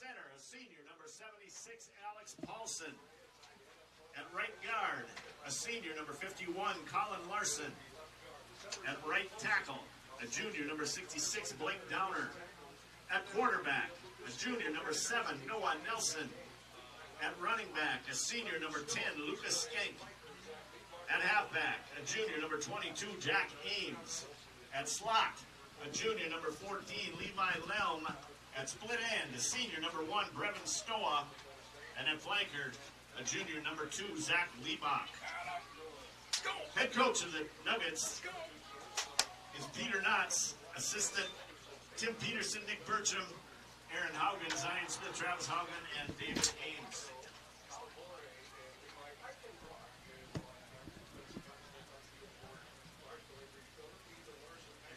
center, a senior, number 76, Alex Paulson. At right guard, a senior, number 51, Colin Larson. At right tackle, a junior, number 66, Blake Downer. At quarterback, a junior, number 7, Noah Nelson. At running back, a senior, number 10, Lucas Skank. At halfback, a junior, number 22, Jack Ames. At slot, a junior, number 14, Levi Lelm. At split end, a senior, number 1, Brevin Stoa. And at flanker, a junior, number 2, Zach Liebach. Head coach of the Nuggets is Peter Knotts. Assistant, Tim Peterson, Nick Burcham, Aaron Haugen, Zion Smith, Travis Haugen, and David Ames.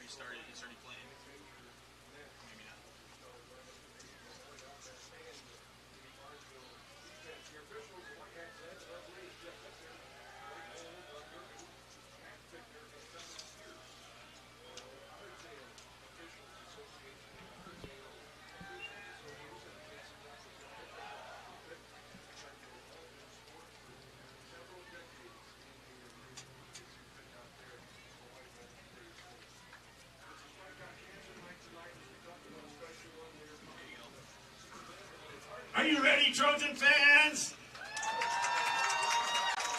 He started playing. Maybe not. Are you ready, Trojan fans?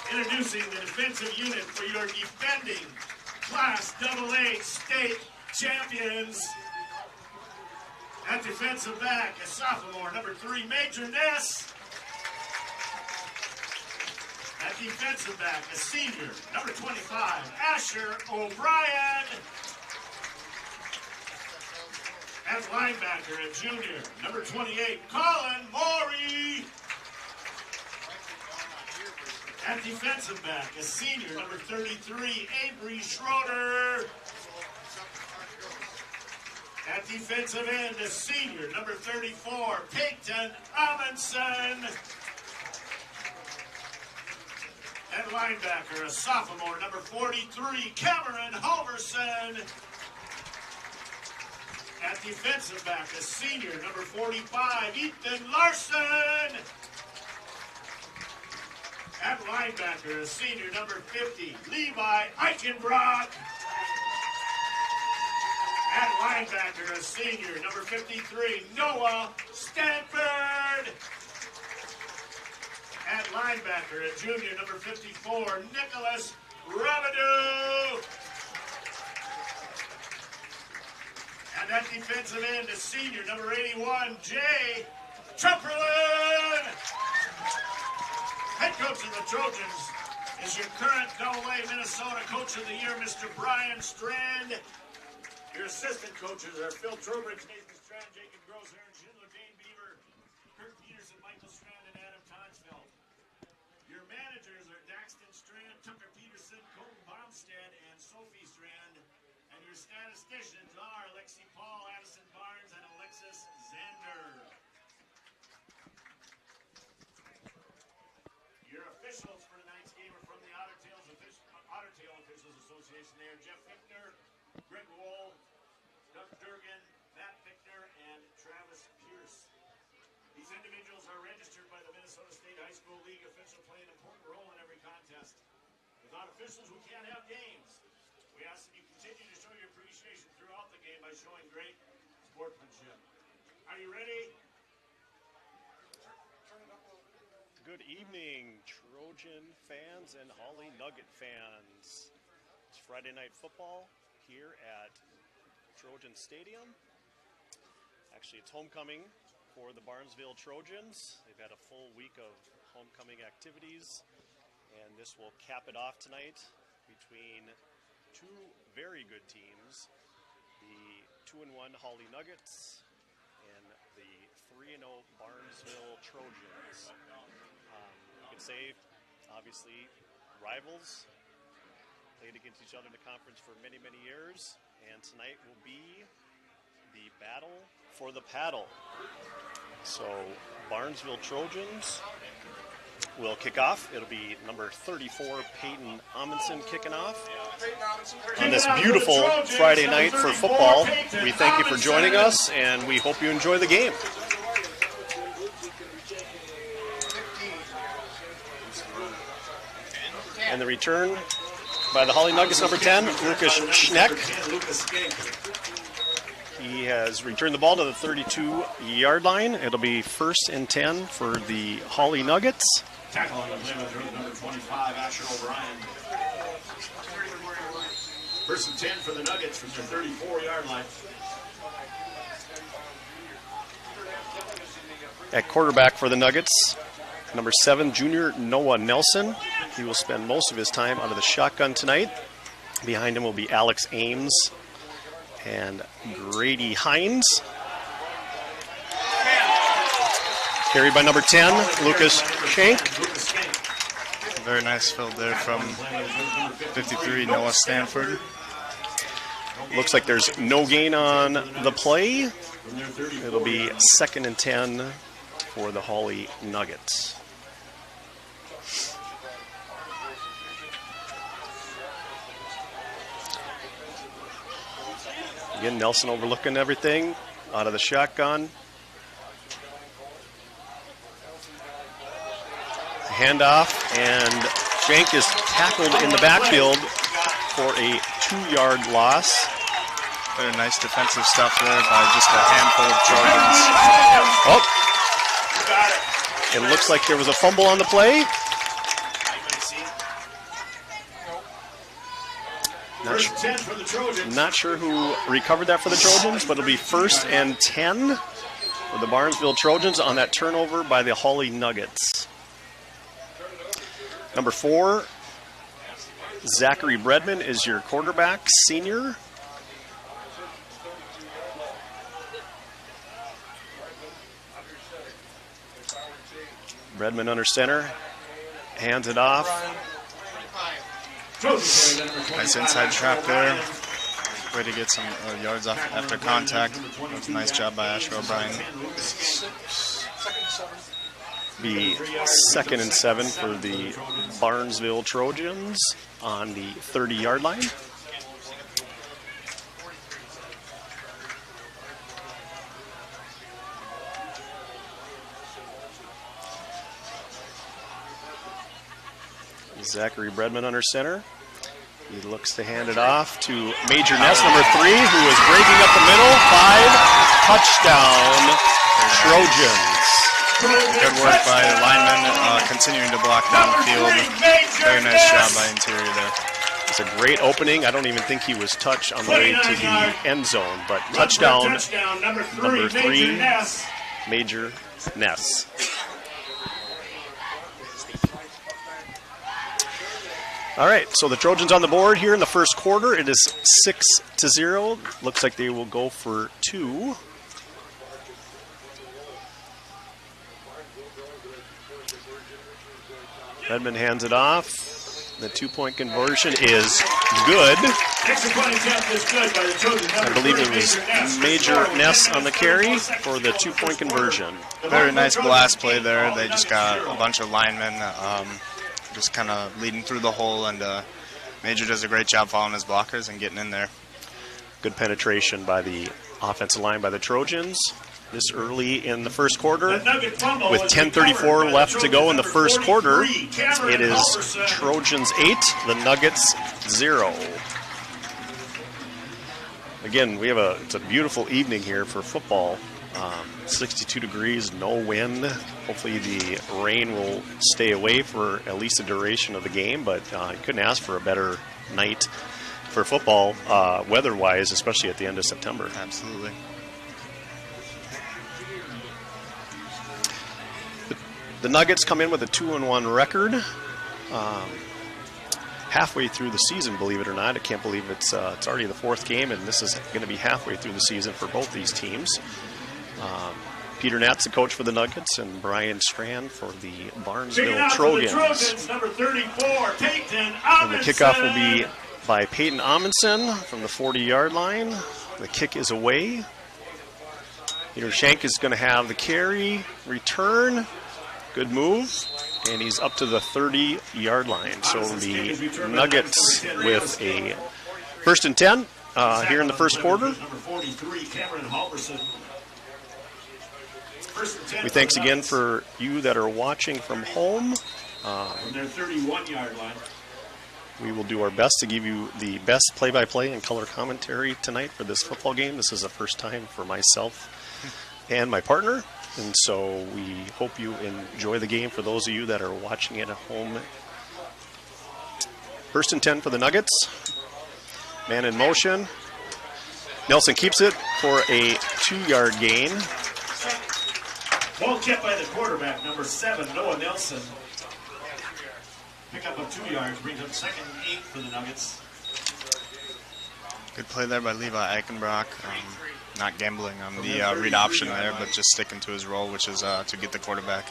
Introducing the defensive unit for your defending Class AA state champions. At defensive back, a sophomore, number 3, Major Ness. At defensive back, a senior, number 25, Asher O'Brien. At linebacker, a junior, number 28, Colin Morey. At defensive back, a senior, number 33, Avery Schroeder. At defensive end, a senior, number 34, Peyton Amundsen. At linebacker, a sophomore, number 43, Cameron Halverson. At defensive back, a senior, number 45, Ethan Larson. At linebacker, a senior, number 50, Levi Eichenbrock. At linebacker, a senior, number 53, Noah Stanford. At linebacker, a junior, number 54, Nicholas Rabideau. And at defensive end, a senior, number 81, Jay Trumperlin. Head coach of the Trojans is your current AA Minnesota Coach of the Year, Mr. Brian Strand. Your assistant coaches are Phil Trowbridge, Nathan Strand, Jacob Gross, Aaron Schindler, Dane Beaver, Kurt Peterson, Michael Strand, and Adam Tonsfeld. Your managers are Daxton Strand, Tucker Peterson, Colton Baumstead, and Sophie Strand. And your statisticians are Lexi Paul, Addison Barnes, and Alexis Zander. Your officials for tonight's game are from the Otter Tail Officials Association. They are Jeff Fichtner, Greg Wohl, Doug Durgan, Matt Fichtner, and Travis Pierce. These individuals are registered by the Minnesota State High School League. Officials play an important role in every contest. Without officials, we can't have games. We ask that you continue to show your appreciation throughout the game by showing great sportsmanship. Are you ready? Good evening, Trojan fans and Hawley Nugget fans. It's Friday night football here at Trojan Stadium. Actually, it's homecoming for the Barnesville Trojans. They've had a full week of homecoming activities, and this will cap it off tonight between two very good teams, the 2-1 Hawley Nuggets and the 3-0 Barnesville Trojans. You could say, obviously, rivals, played against each other in the conference for many, many years, and tonight will be the battle for the paddle. So, Barnesville Trojans will kick off. It'll be number 34, Peyton Amundsen, kicking off. On this beautiful Friday night for football, we thank you for joining us, and we hope you enjoy the game. And the return by the Hawley Nuggets, number 10, Lucas Schneck. He has returned the ball to the 32-yard line. It'll be 1st and 10 for the Hawley Nuggets. Tackle on the number 25, Asher O'Brien. 1st and 10 for the Nuggets from their 34-yard line. At quarterback for the Nuggets, number 7, junior Noah Nelson. He will spend most of his time out of the shotgun tonight. Behind him will be Alex Ames and Grady Hines. Carried by number 10, Lucas Shank. Very nice field there from 53, Noah Stanford. Looks like there's no gain on the play. It'll be 2nd and 10 for the Hawley Nuggets. Again, Nelson overlooking everything out of the shotgun. Handoff, and Shank is tackled in the backfield for a 2-yard loss. Very nice defensive stuff there by just a handful of Trojans. Oh, it looks like there was a fumble on the play. Not sure who recovered that for the Trojans, but it'll be 1st and 10 for the Barnesville Trojans on that turnover by the Hawley Nuggets. Number 4, Zachary Bredman is your quarterback, senior. Bredman under center, hands it off. Nice inside trap there. Way to get some yards off after contact. That was a nice job by Asher O'Brien. Be 2nd and 7 for the Barnesville Trojans on the 30-yard line. Zachary Bredman under center. He looks to hand it off to Major Ness, number 3, who is breaking up the middle. 5, touchdown, Trojans. Good work by the lineman, continuing to block downfield. Very nice job by interior there. It's a great opening. I don't even think he was touched on the way to the end zone, but touchdown, number 3, Major Ness. All right, so the Trojans on the board here in the first quarter. It is 6-0. Looks like they will go for 2. Redmond hands it off. The 2-point conversion is good. I believe it was Major Ness on the carry for the 2-point conversion. Very nice blast play there. They just got a bunch of linemen just kind of leading through the hole, and Major does a great job following his blockers and getting in there. Good penetration by the offensive line by the Trojans this early in the first quarter. With 10:34 left to go in the first quarter, it is Trojans 8, the Nuggets 0. Again, it's a beautiful evening here for football. 62 degrees, no wind. Hopefully the rain will stay away for at least the duration of the game, but you couldn't ask for a better night for football, weather-wise, especially at the end of September. Absolutely. The Nuggets come in with a 2-1 record. Halfway through the season, believe it or not. I can't believe it's already the 4th game, and this is going to be halfway through the season for both these teams. Peter Natz, the coach for the Nuggets, and Brian Strand for the Barnesville Trojans. Number 34, and the kickoff will be by Peyton Amundsen from the 40-yard line. The kick is away. Peter Shank is going to have the carry, return, good move, and he's up to the 30-yard line. So the Nuggets with a 1st and 10 here in the first quarter. We thanks again for you that are watching from home. From their 31-yard line. We will do our best to give you the best play-by-play and color commentary tonight for this football game. This is the first time for myself and my partner, and so we hope you enjoy the game for those of you that are watching it at home. 1st and 10 for the Nuggets. Man in motion. Nelson keeps it for a 2-yard gain. Ball kept by the quarterback, number 7, Noah Nelson. Pickup of 2 yards, brings up 2nd and 8 for the Nuggets. Good play there by Levi Eichenbrock. Not gambling on the read option there, but just sticking to his role, which is to get the quarterback.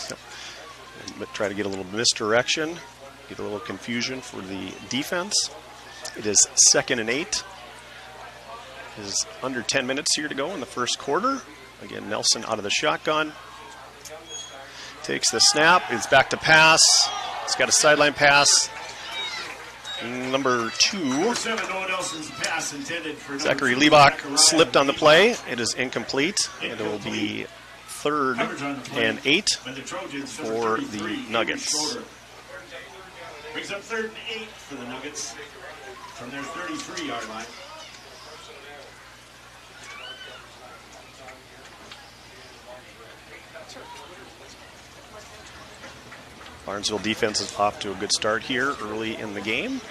Yep. But try to get a little misdirection, get a little confusion for the defense. It is 2nd and 8. It is under 10 minutes here to go in the first quarter. Again, Nelson out of the shotgun. Takes the snap. It's back to pass. He's got a sideline pass. Number 2. Zachary Liebach slipped on the play. It is incomplete. It will be 3rd and 8 for the Nuggets. Brings up 3rd and 8 for the Nuggets from their 33-yard line. Barnesville defense is off to a good start here early in the game.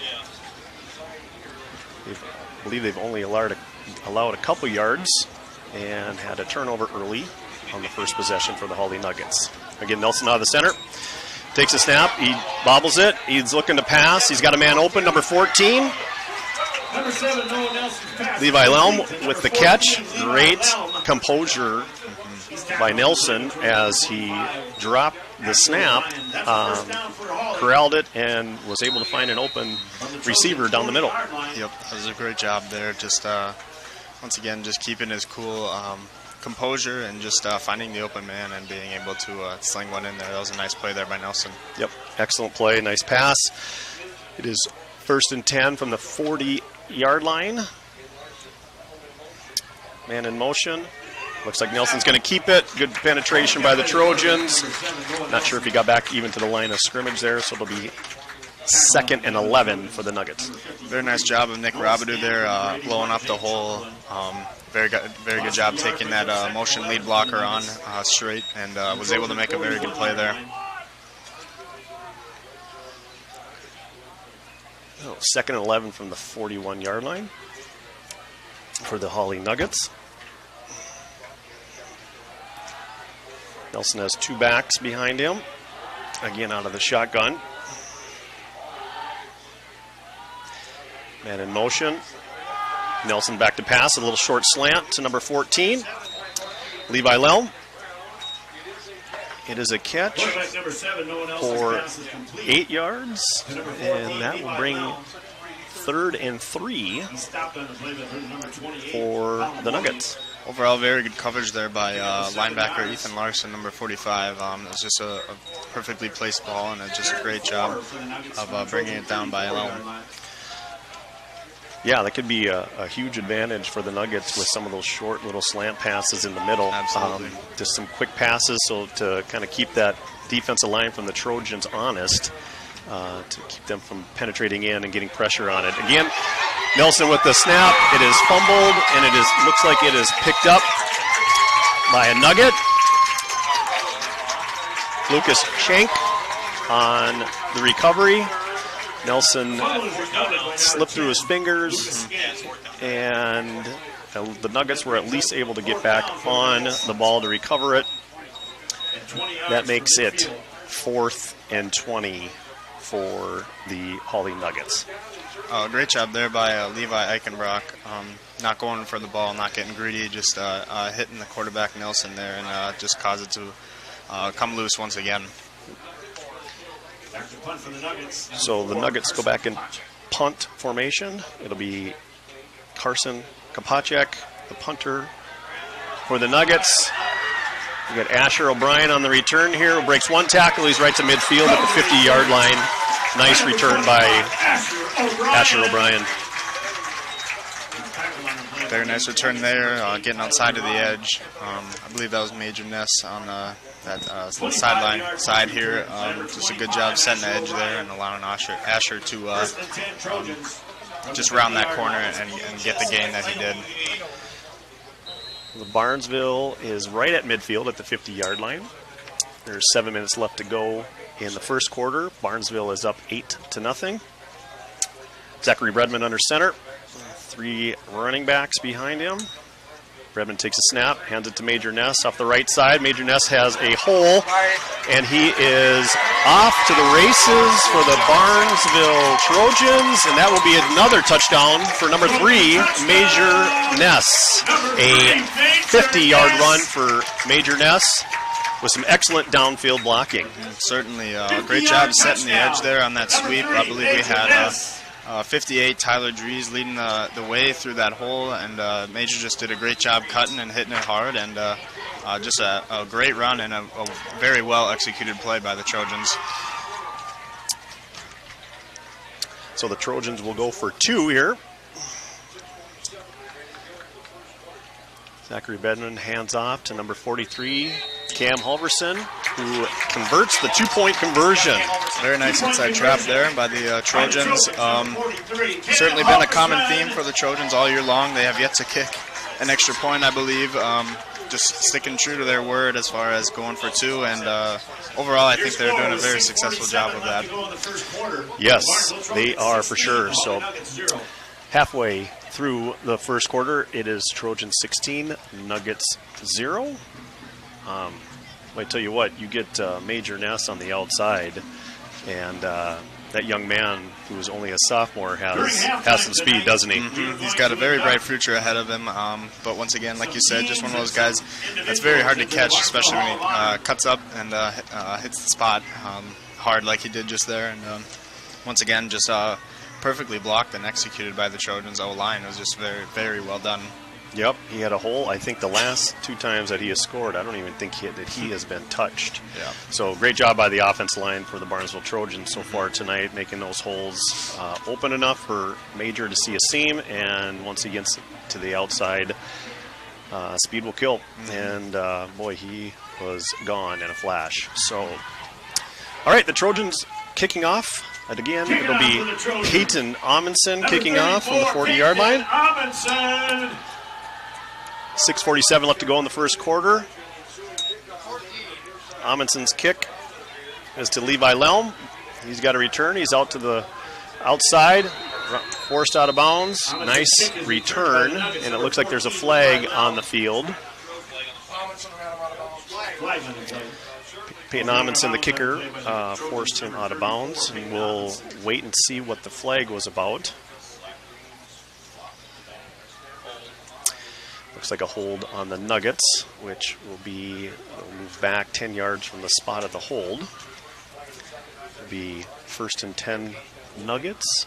I believe they've only allowed a couple yards and had a turnover early on the first possession for the Hawley Nuggets. Again, Nelson out of the center. Takes a snap. He bobbles it. He's looking to pass. He's got a man open, number 14. Number 7, Noah Nelson's pass. Levi Lelm with the catch. Great composure by Nelson as he dropped the snap, corralled it, and was able to find an open receiver down the middle. Yep, that was a great job there. Just once again, just keeping his cool composure and just finding the open man and being able to sling one in there. That was a nice play there by Nelson. Yep, excellent play, nice pass. It is 1st and 10 from the 40-yard line. Man in motion. Looks like Nelson's going to keep it. Good penetration by the Trojans. Not sure if he got back even to the line of scrimmage there, so it'll be 2nd and 11 for the Nuggets. Very nice job of Nick Robidoux there, blowing up the hole. Very good job taking that motion lead blocker on straight, and was able to make a very good play there. Oh, 2nd and 11 from the 41-yard line for the Hawley Nuggets. Nelson has 2 backs behind him. Again, out of the shotgun. Man in motion. Nelson back to pass. A little short slant to number 14. Levi Lelm. It is a catch for 8 yards. And that will bring 3rd and 3 for the Nuggets. Overall, very good coverage there by linebacker Ethan Larson, number 45. It was just a perfectly placed ball, and just a great job of bringing it down by Elm. Yeah, that could be a huge advantage for the Nuggets with some of those short little slant passes in the middle. Absolutely. Just some quick passes, so to kind of keep that defensive line from the Trojans honest, to keep them from penetrating in and getting pressure on it. Again, Nelson with the snap. It is fumbled, and it looks like it is picked up by a Nugget. Lucas Schenk on the recovery. Nelson slipped through his fingers, and the Nuggets were at least able to get back on the ball to recover it. That makes it 4th and 20 for the Hawley Nuggets. Great job there by Levi Eichenbrock. Not going for the ball, not getting greedy, just hitting the quarterback Nelson there, and just cause it to come loose once again. So the Nuggets go back in punt formation. It'll be Carson Kopacek, the punter for the Nuggets. We got Asher O'Brien on the return here, who breaks 1 tackle. He's right to midfield at the 50-yard line. Nice return by Asher O'Brien. Very nice return there, getting outside of the edge. I believe that was Major Ness on that sideline side here. Just a good job setting the edge there and allowing Asher to just round that corner and get the gain that he did. The Barnesville is right at midfield at the 50-yard line. There's 7 minutes left to go in the first quarter. Barnesville is up 8-0. Zachary Redmond under center. 3 running backs behind him. Redmond takes a snap, hands it to Major Ness off the right side. Major Ness has a hole, and he is off to the races for the Barnesville Trojans, and that will be another touchdown for number 3, Major Ness. A 50-yard run for Major Ness with some excellent downfield blocking. Certainly, great job setting the edge there on that sweep. I believe we had 58, Tyler Dries leading the way through that hole, and Major just did a great job cutting and hitting it hard, and just a great run and a very well executed play by the Trojans. So the Trojans will go for 2 here. Zachary Bedman hands off to number 43, Cam Halverson, who converts the 2-point conversion. Very nice inside trap there by the Trojans. Certainly been a common theme for the Trojans all year long. They have yet to kick an extra point, I believe. Just sticking true to their word as far as going for 2. And overall, I think they're doing a very successful job of that. Yes, they are for sure. So halfway through the first quarter, it is Trojans 16, Nuggets 0. I tell you what, you get Major Ness on the outside, and that young man who is only a sophomore has some speed, doesn't he? Mm-hmm. He's got a very bright future ahead of him, but once again, like you said, just one of those guys that's very hard to catch, especially when he cuts up and hits the spot hard like he did just there. And once again, just perfectly blocked and executed by the Trojans O-line. It was just very, very well done. Yep, he had a hole. I think the last 2 times that he has scored, I don't even think that he has been touched. Yeah. So great job by the offense line for the Barnesville Trojans so far tonight, making those holes open enough for Major to see a seam, and once he gets to the outside, speed will kill. And boy, he was gone in a flash. So, all right, the Trojans kicking off. And again, it'll be Peyton Amundsen kicking off from the 40-yard line. 6:47 left to go in the first quarter. Amundsen's kick is to Levi Lelm. He's got a return. He's out to the outside, forced out of bounds. Nice return, and it looks like there's a flag on the field. Peyton Amundsen, the kicker, forced him out of bounds, and we'll wait and see what the flag was about. Looks like a hold on the Nuggets, which will move back 10 yards from the spot of the hold. It'll be 1st and 10 Nuggets.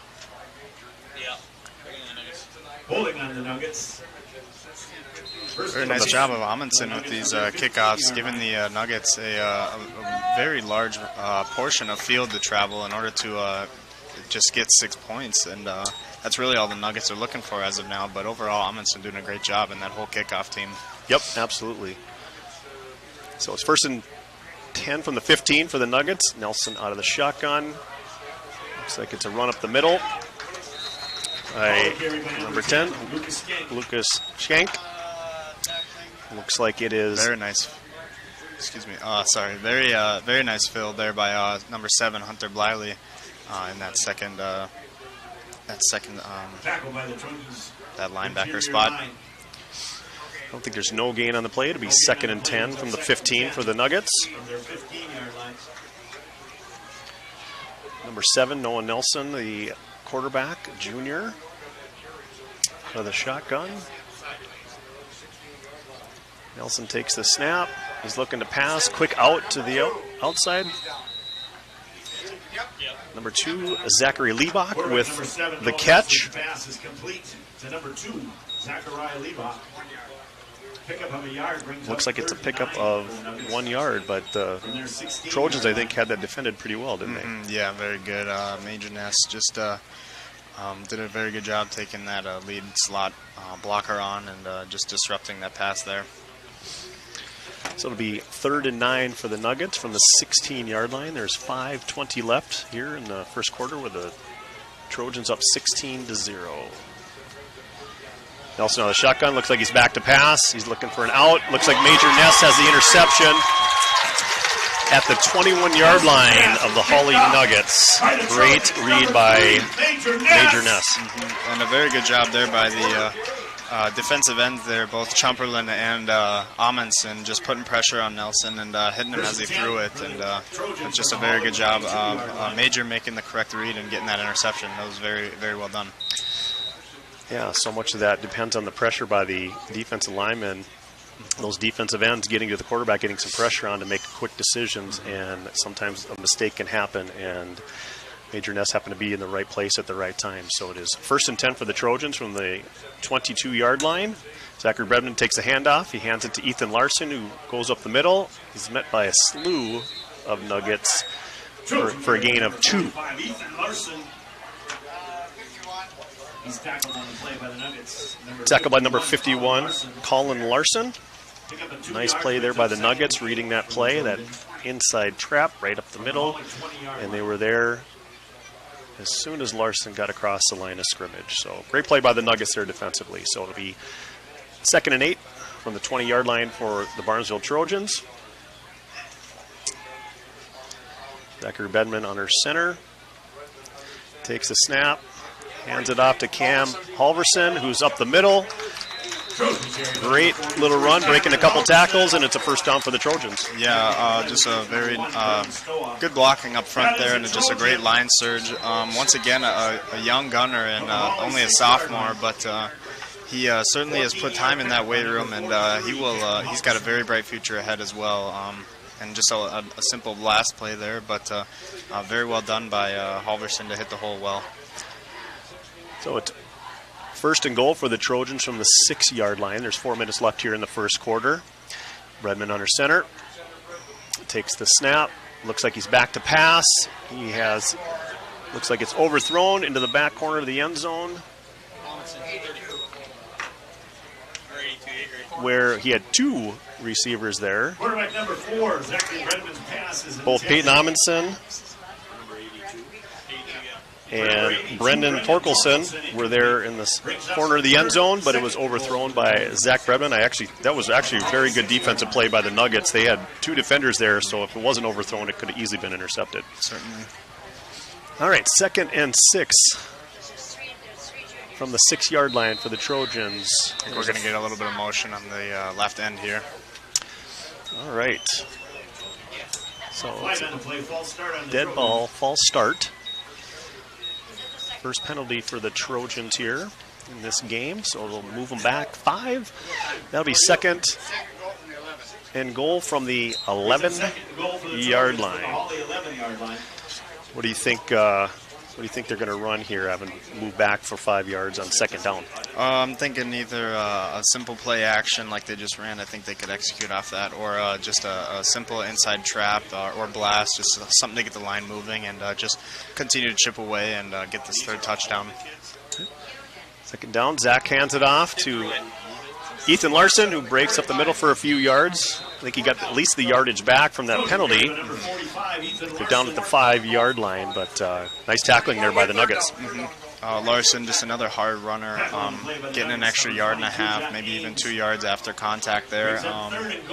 Holding on the Nuggets. Very nice job of Amundsen with these kickoffs, giving the Nuggets a very large portion of field to travel in order to just get 6 points. And that's really all the Nuggets are looking for as of now. But overall, Amundsen doing a great job in that whole kickoff team. Yep, absolutely. So it's 1st and 10 from the 15 for the Nuggets. Nelson out of the shotgun. Looks like it's a run up the middle. Number 10, Lucas Schenk. Looks like it is very nice. Excuse me. Sorry. Very nice fill there by number 7, Hunter Bliley, in that second that linebacker spot. I don't think there's no gain on the play. It'll be 2nd and 10 from the 15 for the Nuggets. Number 7, Noah Nelson, the quarterback, junior, out of the shotgun. Nelson takes the snap. He's looking to pass. Quick out to the outside. Number 2, Zachary Liebach with the catch. Pass is complete to number 2, Zachariah Liebach. Pickup of a yard brings Looks like it's a pickup of 1 yard, but the Trojans, I think, had that defended pretty well, didn't they? Yeah, very good. Major Ness just did a very good job taking that lead slot blocker on and just disrupting that pass there. So it'll be 3rd and 9 for the Nuggets from the 16-yard line. There's 5:20 left here in the first quarter with the Trojans up 16-0. Nelson on the shotgun. Looks like he's back to pass. He's looking for an out. Looks like Major Ness has the interception at the 21-yard line of the Hawley Nuggets. Great read by Major Ness. And a very good job there by the defensive ends there, both Chumperland and Amundsen, just putting pressure on Nelson and hitting him as he threw it. And it's just a very good job. Major making the correct read and getting that interception. That was very, very well done. Yeah, so much of that depends on the pressure by the defensive linemen. Those defensive ends getting to the quarterback, getting some pressure on to make quick decisions, and sometimes a mistake can happen, and Major Ness happened to be in the right place at the right time. So it is 1st and 10 for the Trojans from the 22-yard line. Zachary Bredman takes the handoff. He hands it to Ethan Larson, who goes up the middle. He's met by a slew of Nuggets for a gain of 2. Ethan Larson. He's tackled on the play by the Nuggets. Tackled by number 51, Colin Larson. Nice play there by the Nuggets, reading that play, that inside trap right up the middle. And they were there as soon as Larson got across the line of scrimmage. So great play by the Nuggets there defensively. So it'll be 2nd and 8 from the 20-yard line for the Barnesville Trojans. Zachary Bedman under center. Takes a snap. Hands it off to Cam Halverson, who's up the middle. Great little run, breaking a couple tackles, and it's a 1st down for the Trojans. Yeah, just a very good blocking up front there, and just a great line surge. Once again, a young gunner and only a sophomore, but he certainly has put time in that weight room, and he's got a very bright future ahead as well. And just a simple blast play there, but very well done by Halverson to hit the hole well. So it's 1st and goal for the Trojans from the 6-yard line. There's 4 minutes left here in the first quarter. Bredman under center. Takes the snap. Looks like he's back to pass. Looks like it's overthrown into the back corner of the end zone, where he had 2 receivers there. Quarterback number 4, Zachary Bredman's pass is both Peyton Amundsen and Brendan Torkelson were there in the corner of the end zone, but it was overthrown by Zach Bredman. That was actually a very good defensive play by the Nuggets. They had 2 defenders there, so if it wasn't overthrown, it could have easily been intercepted. Certainly. All right, 2nd and 6 from the 6-yard line for the Trojans. I think we're going to get a little bit of motion on the left end here. All right. So it's a dead ball, false start. First penalty for the Trojans here in this game, so it'll move them back 5. That'll be 2nd and goal from the 11-yard line. What do you think? What do you think they're going to run here, having moved back for 5 yards on 2nd down? I'm thinking either a simple play action like they just ran. I think they could execute off that, or just a simple inside trap or blast, just something to get the line moving and just continue to chip away and get this 3rd touchdown. 2nd down, Zach hands it off to Ethan Larson, who breaks up the middle for a few yards. I think he got at least the yardage back from that penalty. They're down at the 5-yard line, but nice tackling there by the Nuggets. Larson, just another hard runner, getting an extra yard and a half, maybe even 2 yards after contact there.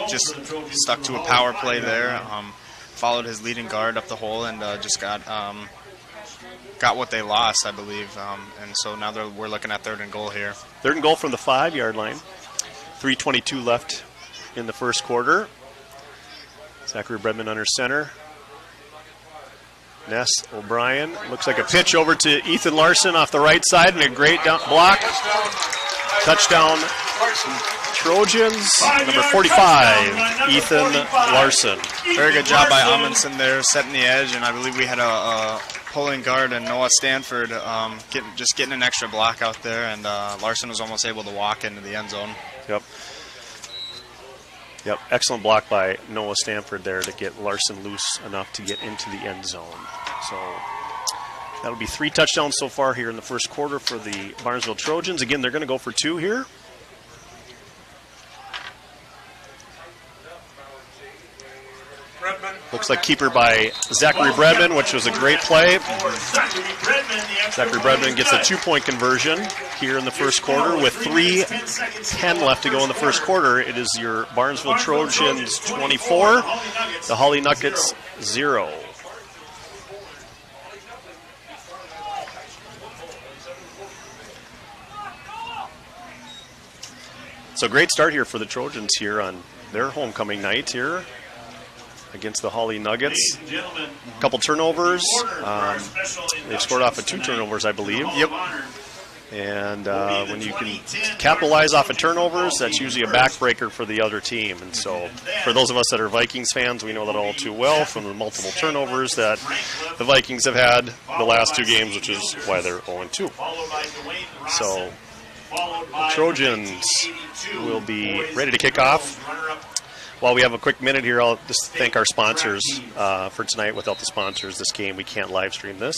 Just stuck to a power play there, followed his leading guard up the hole, and just got what they lost, I believe. And so now we're looking at 3rd and goal here. 3rd and goal from the 5-yard line. 3:22 left in the first quarter. Zachary Bredman under center. Ness, O'Brien. Looks like a pitch over to Ethan Larson off the right side, and a great block. Touchdown, Trojans. Number 45, Ethan Larson. Very good job by Amundsen there, setting the edge, and I believe we had a pulling guard and Noah Stanford getting an extra block out there, and Larson was almost able to walk into the end zone. Yep, excellent block by Noah Stanford there to get Larson loose enough to get into the end zone. So That'll be 3 touchdowns so far here in the first quarter for the Barnesville Trojans. Again, they're going to go for 2 here. Looks like keeper by Zachary Bredman, which was a great play. Zachary Bredman gets a 2-point conversion here in the first quarter with 3:10 left to go in the first quarter. It is your Barnesville Trojans 24, the Hawley Nuggets 0. So great start here for the Trojans here on their homecoming night here against the Hawley Nuggets. A couple turnovers. They've scored off of 2 turnovers, I believe. Yep. And when you can capitalize off of turnovers, that's usually a backbreaker for the other team. And so for those of us that are Vikings fans, we know that all too well from the multiple turnovers that the Vikings have had the last 2 games, which is why they're 0-2. So the Trojans will be ready to kick off. While we have a quick minute here, I'll just thank our sponsors for tonight. Without the sponsors, this game, we can't live stream this.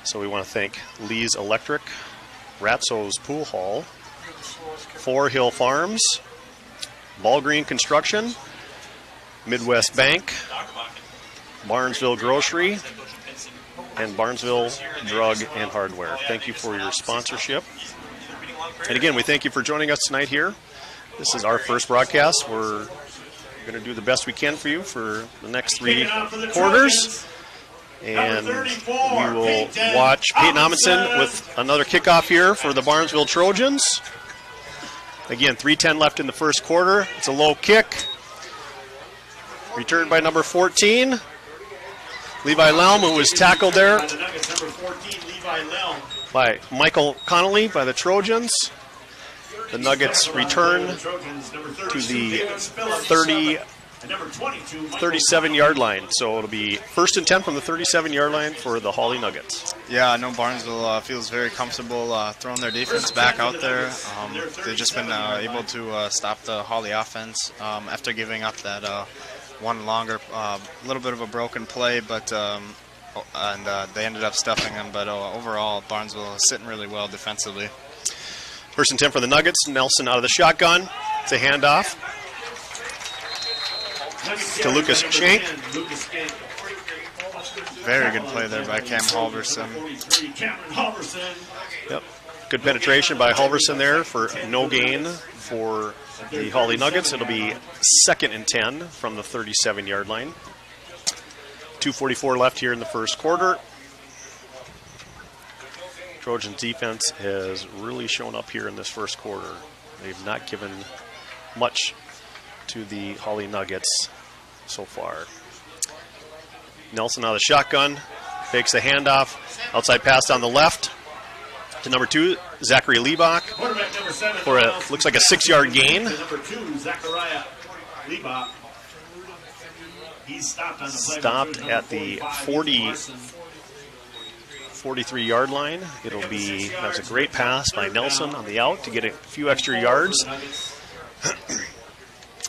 So we want to thank Lee's Electric, Ratso's Pool Hall, 4 Hill Farms, Ball Green Construction, Midwest Bank, Barnesville Grocery, and Barnesville Drug and Hardware. Thank you for your sponsorship. And again, we thank you for joining us tonight here. This is our first broadcast. We're going to do the best we can for you for the next 3 quarters. And we will watch Peyton Amundsen with another kickoff here for the Barnesville Trojans. Again, 3:10 left in the first quarter. It's a low kick. Returned by number 14, Levi Lelm, who was tackled there by Michael Connolly by the Trojans. The Nuggets return to the 37-yard line. So it'll be 1st and 10 from the 37-yard line for the Hawley Nuggets. Yeah, I know Barnesville feels very comfortable throwing their defense back out there. They've just been able to stop the Hawley offense after giving up that one longer, little bit of a broken play, but they ended up stuffing them. But overall, Barnesville is sitting really well defensively. 1st and 10 for the Nuggets. Nelson out of the shotgun. It's a handoff to Lucas Shank. Very good play there by Cam Halverson. Yep. Good penetration by Halverson there for no gain for the Hawley Nuggets. It'll be 2nd and 10 from the 37-yard line. 2:44 left here in the first quarter. Trojans defense has really shown up here in this first quarter. They've not given much to the Hawley Nuggets so far. Nelson out of the shotgun, fakes the handoff, outside pass down the left to number 2, Zachary Liebach, for a looks like a 6-yard gain. Stopped at the 43-yard line. It'll be, that was a great pass by Nelson on the out to get a few extra yards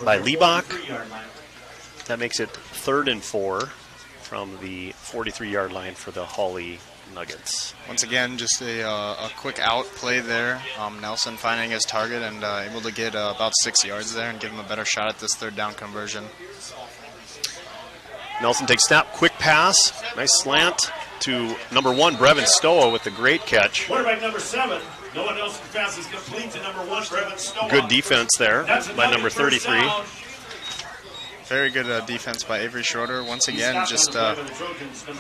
by Liebach. That makes it 3rd and 4 from the 43-yard line for the Hawley Nuggets. Once again, just a quick out play there. Nelson finding his target and able to get about 6 yards there and give him a better shot at this 3rd down conversion. Nelson takes snap, quick pass, nice slant to number 1, Brevin Stoa with the great catch. Quarterback number 7. No one else pass is complete to number 1, Brevin Stoa. Good defense there by number 33. Very good defense by Avery Schroeder. Once again, just a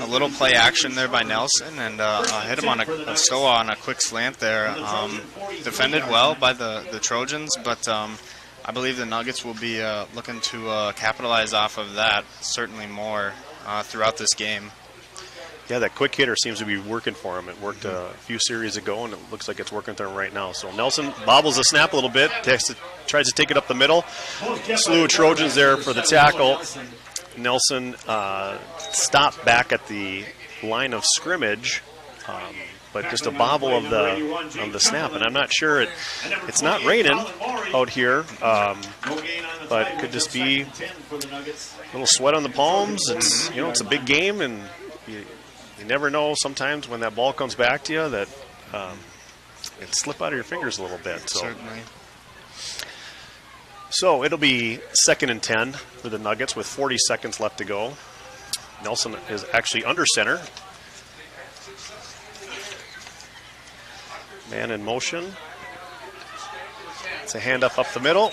little play action there by Nelson, and hit him on a Stoa on a quick slant there. Defended well by the Trojans, but I believe the Nuggets will be looking to capitalize off of that certainly more throughout this game. Yeah, that quick hitter seems to be working for him. It worked a few series ago, and it looks like it's working for him right now. So Nelson bobbles the snap a little bit, tries to take it up the middle. Slew of Trojans there for the tackle. Nelson stopped back at the line of scrimmage, but just a bobble of the snap. And I'm not sure, it's not raining out here, but it could just be a little sweat on the palms. It's, it's a big game, and you never know sometimes when that ball comes back to you that it slip out of your fingers a little bit. So. Certainly. So it'll be 2nd and 10 for the Nuggets with 40 seconds left to go. Nelson is actually under center. Man in motion. It's a hand up the middle.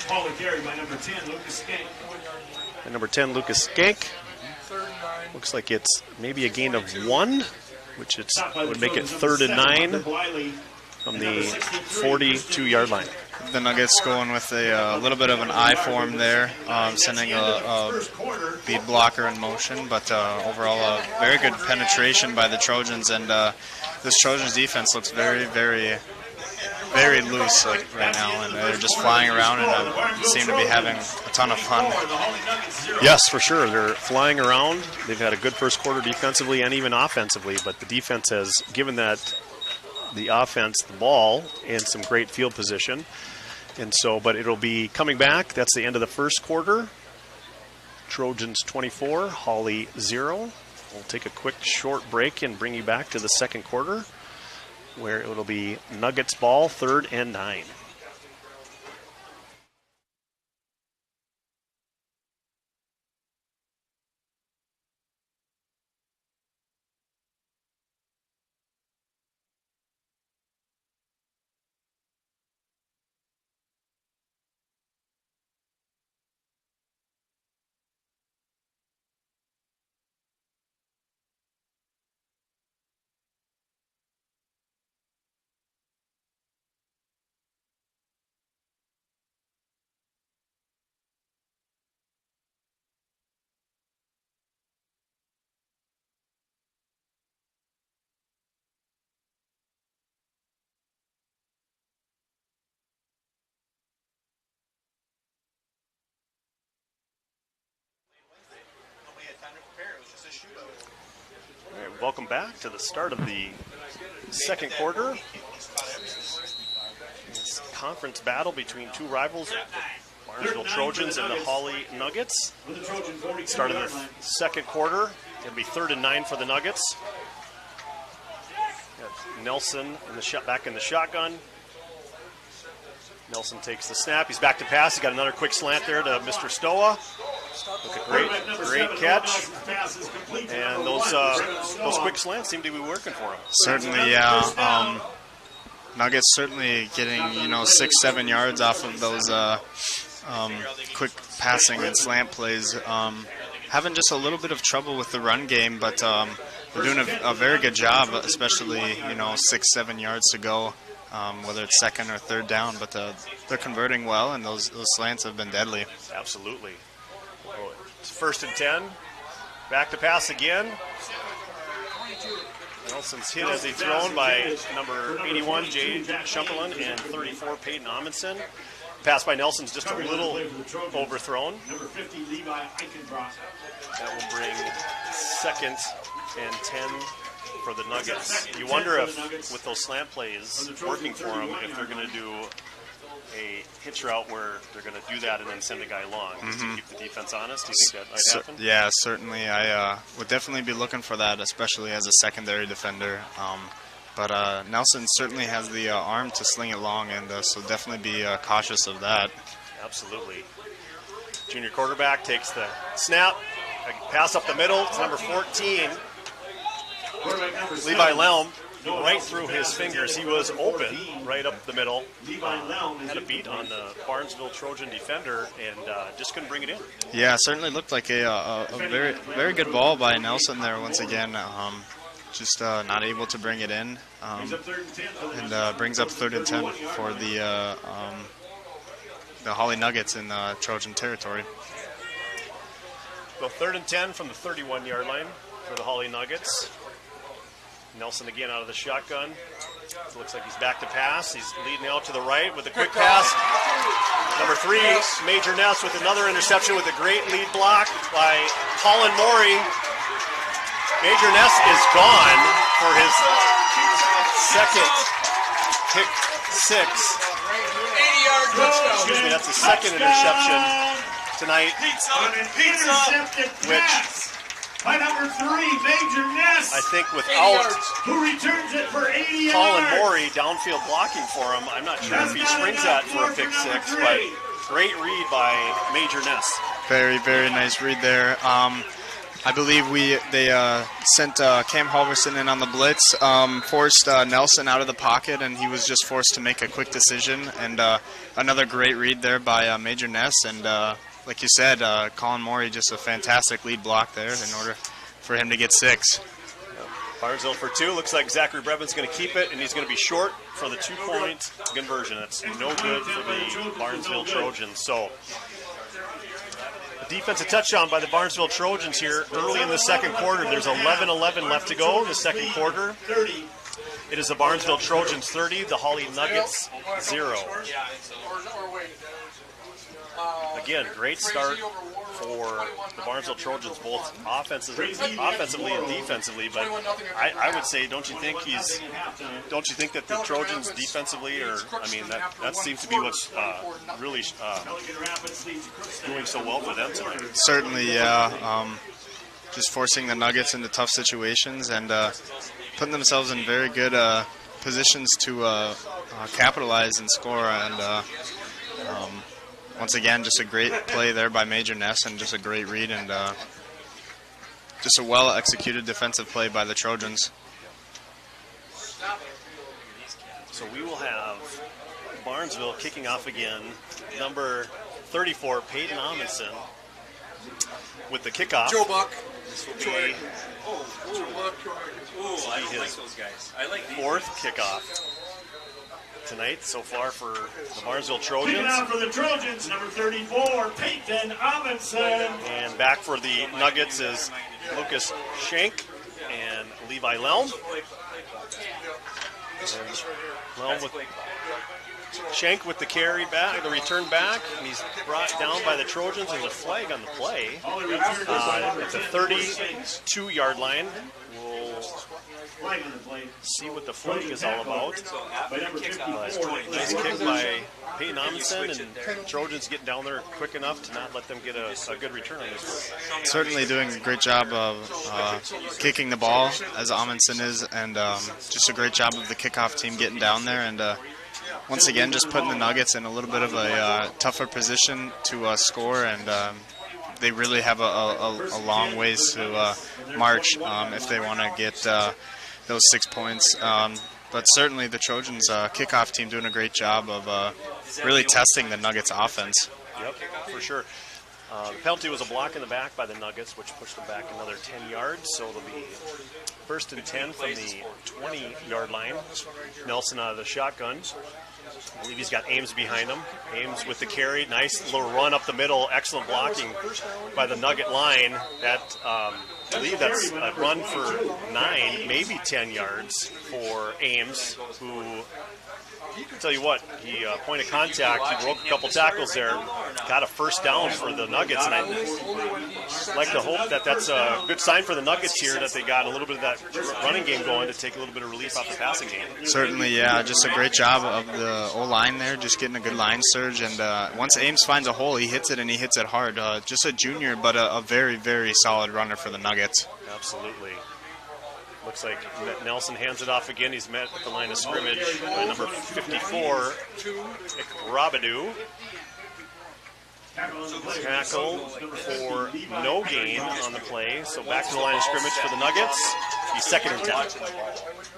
Hawley carried by number 10, Lucas Skank. And number 10, Lucas Skank. Looks like it's maybe a gain of 1, which would make it 3rd and 9 from the 42-yard line. The Nuggets going with a little bit of an I form there, sending a lead blocker in motion, but overall a very good penetration by the Trojans, and this Trojans defense looks very, very, very loose right now, and they're just flying around and seem to be having a ton of fun. Yes, for sure. They're flying around. They've had a good first quarter defensively and even offensively, but the defense has given the offense the ball and some great field position. And so, but it'll be coming back. That's the end of the first quarter. Trojans 24, Hawley 0. We'll take a quick short break and bring you back to the second quarter, where it'll be Nuggets ball, 3rd and 9. All right, welcome back to the start of the second quarter. It's a conference battle between two rivals, the Barnesville Trojans and the Hawley Nuggets. Start of the second quarter. It'll be 3rd and 9 for the Nuggets. Got Nelson back in the shotgun. Nelson takes the snap. He's back to pass. He got another quick slant there to Mr. Stoa. Look at great catch. And those quick slants seem to be working for him. Certainly, yeah. Nuggets certainly getting 6-7 yards off of those quick passing and slant plays. Having just a little bit of trouble with the run game, but they're doing a very good job, especially 6-7 yards to go. Whether it's 2nd or 3rd down, but they're converting well, and those slants have been deadly. Absolutely. It's 1st and 10. Back to pass again. Nelson's hit as he thrown by number 81, Jay Shumperlin, and 34, Peyton Amundsen. Pass by Nelson's just a little overthrown. That will bring 2nd and 10 for the Nuggets. You wonder if, with those slant plays working for them, if they're going to do a hitch route where they're going to do that and then send a guy long just to keep the defense honest. Do you think that might happen? Yeah, certainly. I would definitely be looking for that, especially as a secondary defender. But Nelson certainly has the arm to sling it long, and so definitely be cautious of that. Absolutely. Junior quarterback takes the snap, pass up the middle. It's number 14. Levi Lelm, right through his fingers. He was open right up the middle. Had a beat on the Barnesville Trojan defender and just couldn't bring it in. Yeah, certainly looked like a very, very good ball by Nelson there once again. Just not able to bring it in. And brings up 3rd and 10 for the Hawley Nuggets in Trojan territory. So 3rd and 10 from the 31-yard line for the Hawley Nuggets. Nelson again out of the shotgun. It looks like he's back to pass. He's leading out to the right with a quick pass. Number 3, Major Ness with another interception with a great lead block by Colin Morey. Major Ness is gone for his second pick 6. 80-yard touchdown. Excuse me, that's the second interception tonight, which by number 3, Major Ness. I think without who returns it for 80 Colin yards. Morey downfield blocking for him, I'm not sure if he springs that for a pick 6, but great read by Major Ness. Very, very nice read there. I believe they sent Cam Halverson in on the blitz, forced Nelson out of the pocket, and he was just forced to make a quick decision. And another great read there by Major Ness. And like you said, Colin Morey, just a fantastic lead block there in order for him to get 6. Barnesville for 2. Looks like Zachary Brevin's going to keep it, and he's going to be short for the 2-point conversion. That's no good for the Barnesville Trojans. So a defensive touchdown by the Barnesville Trojans here early in the second quarter. There's 11:11 left to go in the second quarter. It is the Barnesville Trojans 30, the Hawley Nuggets 0. Again, great start for the Barnesville Trojans, both offensively and defensively. But I would say, don't you think that the Trojans defensively, that seems to be what's really doing so well for them tonight? Certainly, yeah. Just forcing the Nuggets into tough situations and putting themselves in very good positions to capitalize and score. And once again, just a great play there by Major Ness and just a great read and just a well-executed defensive play by the Trojans. So we will have Barnesville kicking off again. Number 34, Peyton Amundsen, with the kickoff. Joe Buck. This will be his 4th kickoff tonight so far for the Barnesville Trojans. Kicking out for the Trojans, number 34, Peyton Amundsen. And back for the Nuggets is Lucas Schenk and Levi Lelm. Lelm with Schenk with the carry back, the return back, and he's brought down by the Trojans. There's a flag on the play. At the 32-yard line. We'll see what the flag is all about. Nice kick by Peyton Amundsen, and Trojans getting down there quick enough to not let them get a good return on this one. Certainly doing a great job of kicking the ball, as Amundsen is, and just a great job of the kickoff team getting down there. And once again, just putting the Nuggets in a little bit of a tougher position to score, and they really have a long ways to march if they want to get those 6 points. But certainly the Trojans kickoff team doing a great job of really testing the Nuggets offense. Yep, for sure. The penalty was a block in the back by the Nuggets, which pushed them back another 10 yards. So it'll be 1st and 10 from the 20-yard line. Nelson out of the shotgun. I believe he's got Ames behind him. Ames with the carry. Nice little run up the middle. Excellent blocking by the Nugget line. That I believe that's a run for 9, maybe 10 yards for Ames, who, I'll tell you what, he point of contact, he broke a couple tackles there, got a first down for the Nuggets, and I'd like to hope that that's a good sign for the Nuggets here, that they got a little bit of that running game going to take a little bit of relief off the passing game. Certainly, yeah, just a great job of the O-line there, just getting a good line surge, and once Ames finds a hole, he hits it, and he hits it hard. Just a junior, but a very, very solid runner for the Nuggets. Absolutely. Looks like Nelson hands it off again. He's met at the line of scrimmage by number 54, Rabadou. Tackle for no gain on the play. So back to the line of scrimmage for the Nuggets. He's 2nd and 10.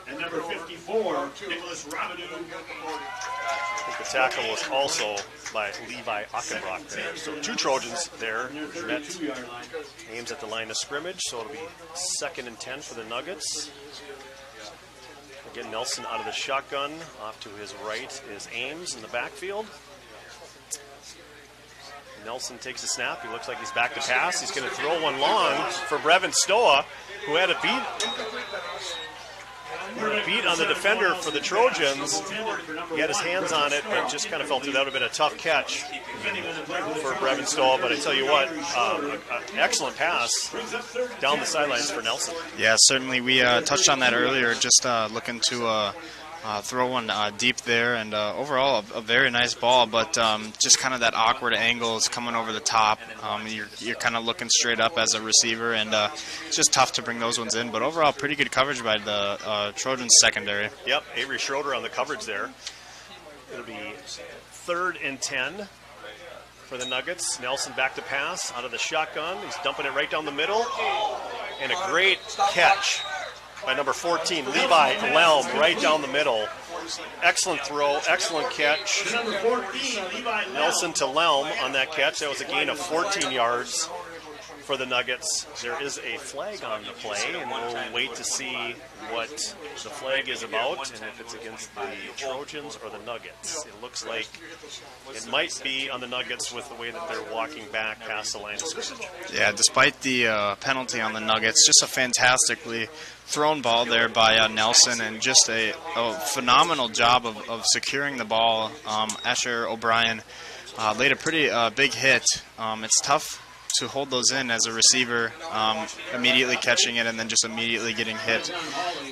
And number 54, Nicholas Rabadou. I think the tackle was also by Levi Achenbrock there. So 2 Trojans there. Met Ames at the line of scrimmage. So it'll be 2nd and 10 for the Nuggets. Again, Nelson out of the shotgun. Off to his right is Ames in the backfield. Nelson takes a snap. He looks like he's back to pass. He's going to throw one long for Brevin Stoa, who had a beat on the defender for the Trojans. He had his hands on it, but just kind of felt that would have been a tough catch for Brevin Stoa. But I tell you what, an excellent pass down the sidelines for Nelson. Yeah, certainly. We touched on that earlier, just looking to throw one deep there, and overall a very nice ball, but just kind of that awkward angles coming over the top. You're kind of looking straight up as a receiver, and it's just tough to bring those ones in. But overall, pretty good coverage by the Trojans secondary. Yep, Avery Schroeder on the coverage there. It'll be 3rd and 10 for the Nuggets. Nelson back to pass out of the shotgun. He's dumping it right down the middle, and a great catch by number 14, Levi Lelm, right down the middle. Excellent throw, excellent catch. Nelson to Lelm on that catch. That was a gain of 14 yards for the Nuggets. There is a flag on the play, and we'll wait to see what the flag is about and if it's against the Trojans or the Nuggets. It looks like it might be on the Nuggets with the way that they're walking back past the line of scrimmage. Yeah, despite the penalty on the Nuggets, just a fantastically thrown ball there by Nelson, and just a phenomenal job of securing the ball. Asher O'Brien laid a pretty big hit. It's tough to hold those in as a receiver, immediately catching it and then just immediately getting hit.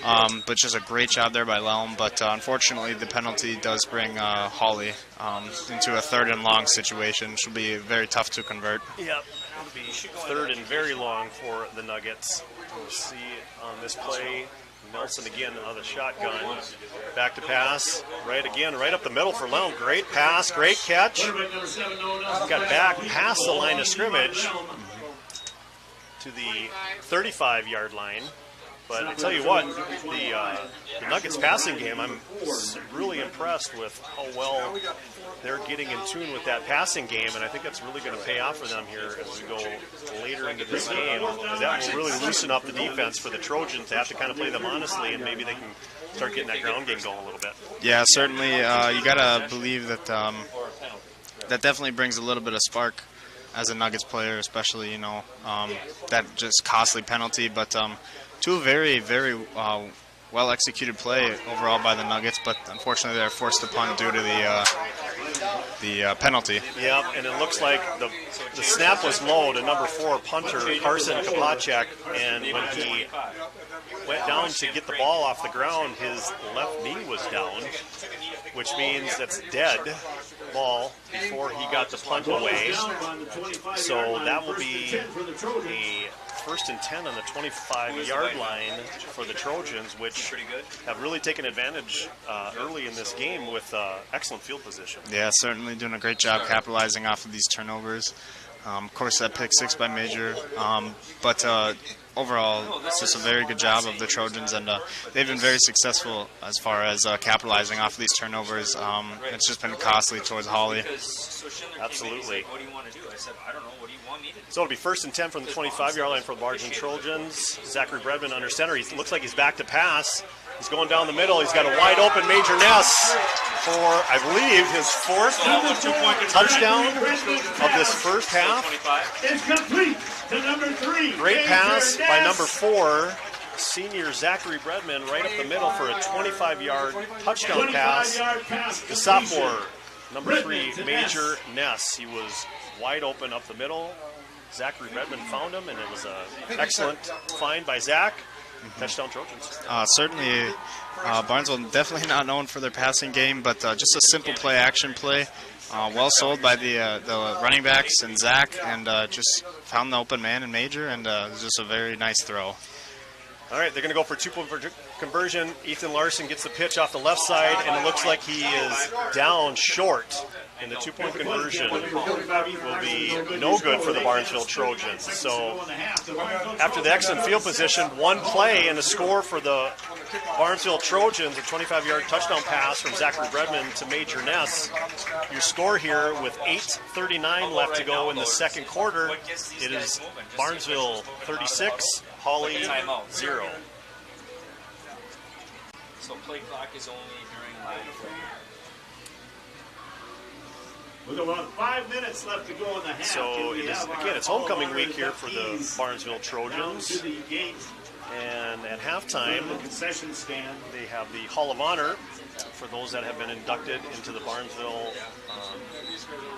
But just a great job there by Lelm. But unfortunately, the penalty does bring Hawley into a 3rd and long situation, which will be very tough to convert. Yep, it'll be 3rd and very long for the Nuggets. We'll see on this play, Nelson again on the shotgun. Back to pass, right up the middle for Lelm. Great pass, great catch. Got back past the line of scrimmage to the 35-yard line. But I tell you what, the Nuggets passing game, I'm really impressed with how well they're getting in tune with that passing game, and I think that's really going to pay off for them here as we go later into this game. That will really loosen up the defense for the Trojans to have to kind of play them honestly, and maybe they can start getting that ground game going a little bit. Yeah, certainly. You got to believe that that definitely brings a little bit of spark as a Nuggets player, especially, that just costly penalty. But two very, very well-executed play overall by the Nuggets, but unfortunately they're forced to punt due to the penalty. Yep, and it looks like the snap was low to number 4 punter Carson Kapacek, and when he went down to get the ball off the ground, his left knee was down, which means that's dead ball before he got the punt away. So that will be a 1st and 10 on the 25-yard line for the Trojans, which have really taken advantage early in this game with excellent field position. Yeah, certainly doing a great job capitalizing off of these turnovers. Of course, that pick 6 by Major, but overall, it's just a very good job of the Trojans, and they've been very successful as far as capitalizing off of these turnovers. It's just been costly towards Hawley. Absolutely. So it'll be 1st and 10 from the 25-yard line for the Barton Trojans. Zachary Bredman under center. He looks like he's back to pass. He's going down the middle. He's got a wide open Major Ness for, I believe, his 4th touchdown of this first half. It's complete to number 3. Great pass by number 4, senior Zachary Bredman, right up the middle for a 25-yard touchdown pass. The sophomore, number 3, Major Ness. He was wide open up the middle. Zachary Bredman found him, and it was an excellent find by Zach. Touchdown Trojans. Certainly, Barnesville definitely not known for their passing game, but just a simple play-action play. Well sold by the running backs and Zach, and just found the open man in Major, and it was just a very nice throw. All right, they're going to go for 2-point conversion. Ethan Larson gets the pitch off the left side, and it looks like he is down short. And the 2-point conversion will be no good for the Barnesville Trojans. So after the excellent field position, one play and a score for the Barnesville Trojans, a 25-yard touchdown pass from Zachary Bredman to Major Ness. Your score here with 8:39 left to go in the second quarter, it is Barnesville 36, Hawley 0. So play clock is only during live play. With about 5 minutes left to go in the half. So it is, again, it's homecoming week here for the Barnesville Trojans. And at halftime, the concession stand, they have the Hall of Honor for those that have been inducted into the Barnesville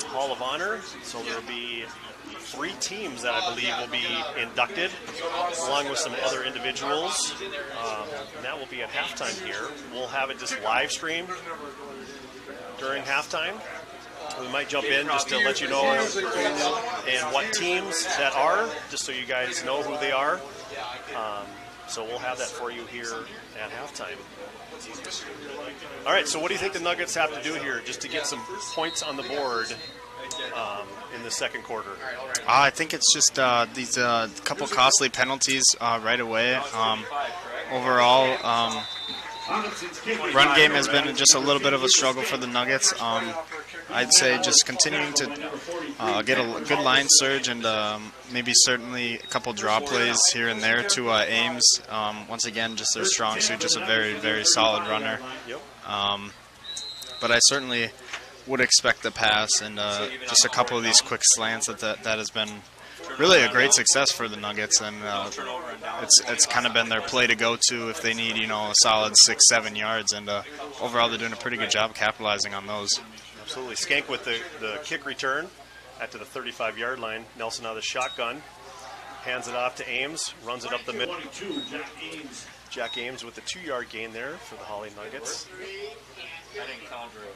Hall of Honor. So there will be the 3 teams that I believe will be inducted, along with some other individuals. And that will be at halftime here. We'll have it just live streamed during halftime. We might jump in just to let you know who and what teams that are, just so you guys know who they are. So we'll have that for you here at halftime. All right, so what do you think the Nuggets have to do here just to get some points on the board in the second quarter? I think it's just these couple costly penalties right away. Overall, run game has been just a little bit of a struggle for the Nuggets. I'd say just continuing to get a good line surge and maybe certainly a couple draw plays here and there to Ames. Once again, just their strong suit, just a very, very solid runner. But I certainly would expect the pass and just a couple of these quick slants that has been really a great success for the Nuggets, and it's kind of been their play to go to if they need, a solid 6-7 yards, and overall they're doing a pretty good job capitalizing on those. Absolutely. Skank with the kick return at to the 35-yard line. Nelson out of the shotgun, hands it off to Ames, runs it up the middle. Jack Ames with the 2-yard gain there for the Hawley Nuggets. I didn't counter it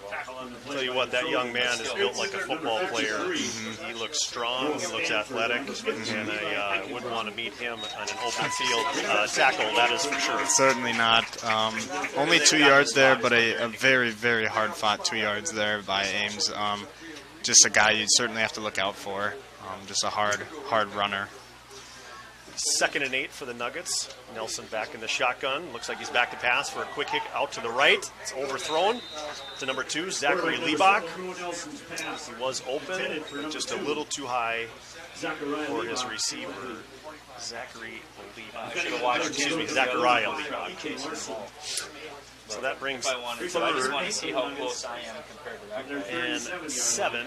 well. Tell you what, that young man is built like a football player. He looks strong, he looks athletic, and I wouldn't want to meet him on an open field tackle, that is for sure. Certainly not. Only 2 yards there, but a very, very hard-fought 2 yards there by Ames. Just a guy you'd certainly have to look out for. Just a hard runner. 2nd and 8 for the Nuggets. Nelson back in the shotgun. Looks like he's back to pass for a quick kick out to the right. It's overthrown to number 2, Zachary Liebach. He was open, just a little too high for his receiver, Zachary Liebach. Excuse me, Zachariah Liebach. So that brings I just want to see how close I am compared to that guy. and 7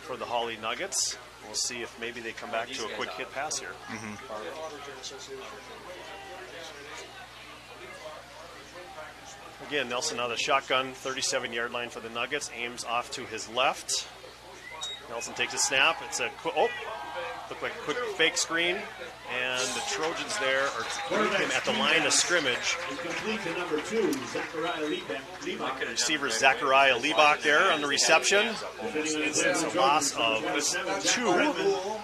for the Hawley Nuggets. We'll see if maybe they come back to a quick hit pass here. Again, Nelson out of the shotgun, 37-yard line for the Nuggets. Ames off to his left. Nelson takes a snap. It's a looked like a quick fake screen, and the Trojans there are him at the line of scrimmage. Receiver Zachariah Liebach there on the reception. It's a loss of 2,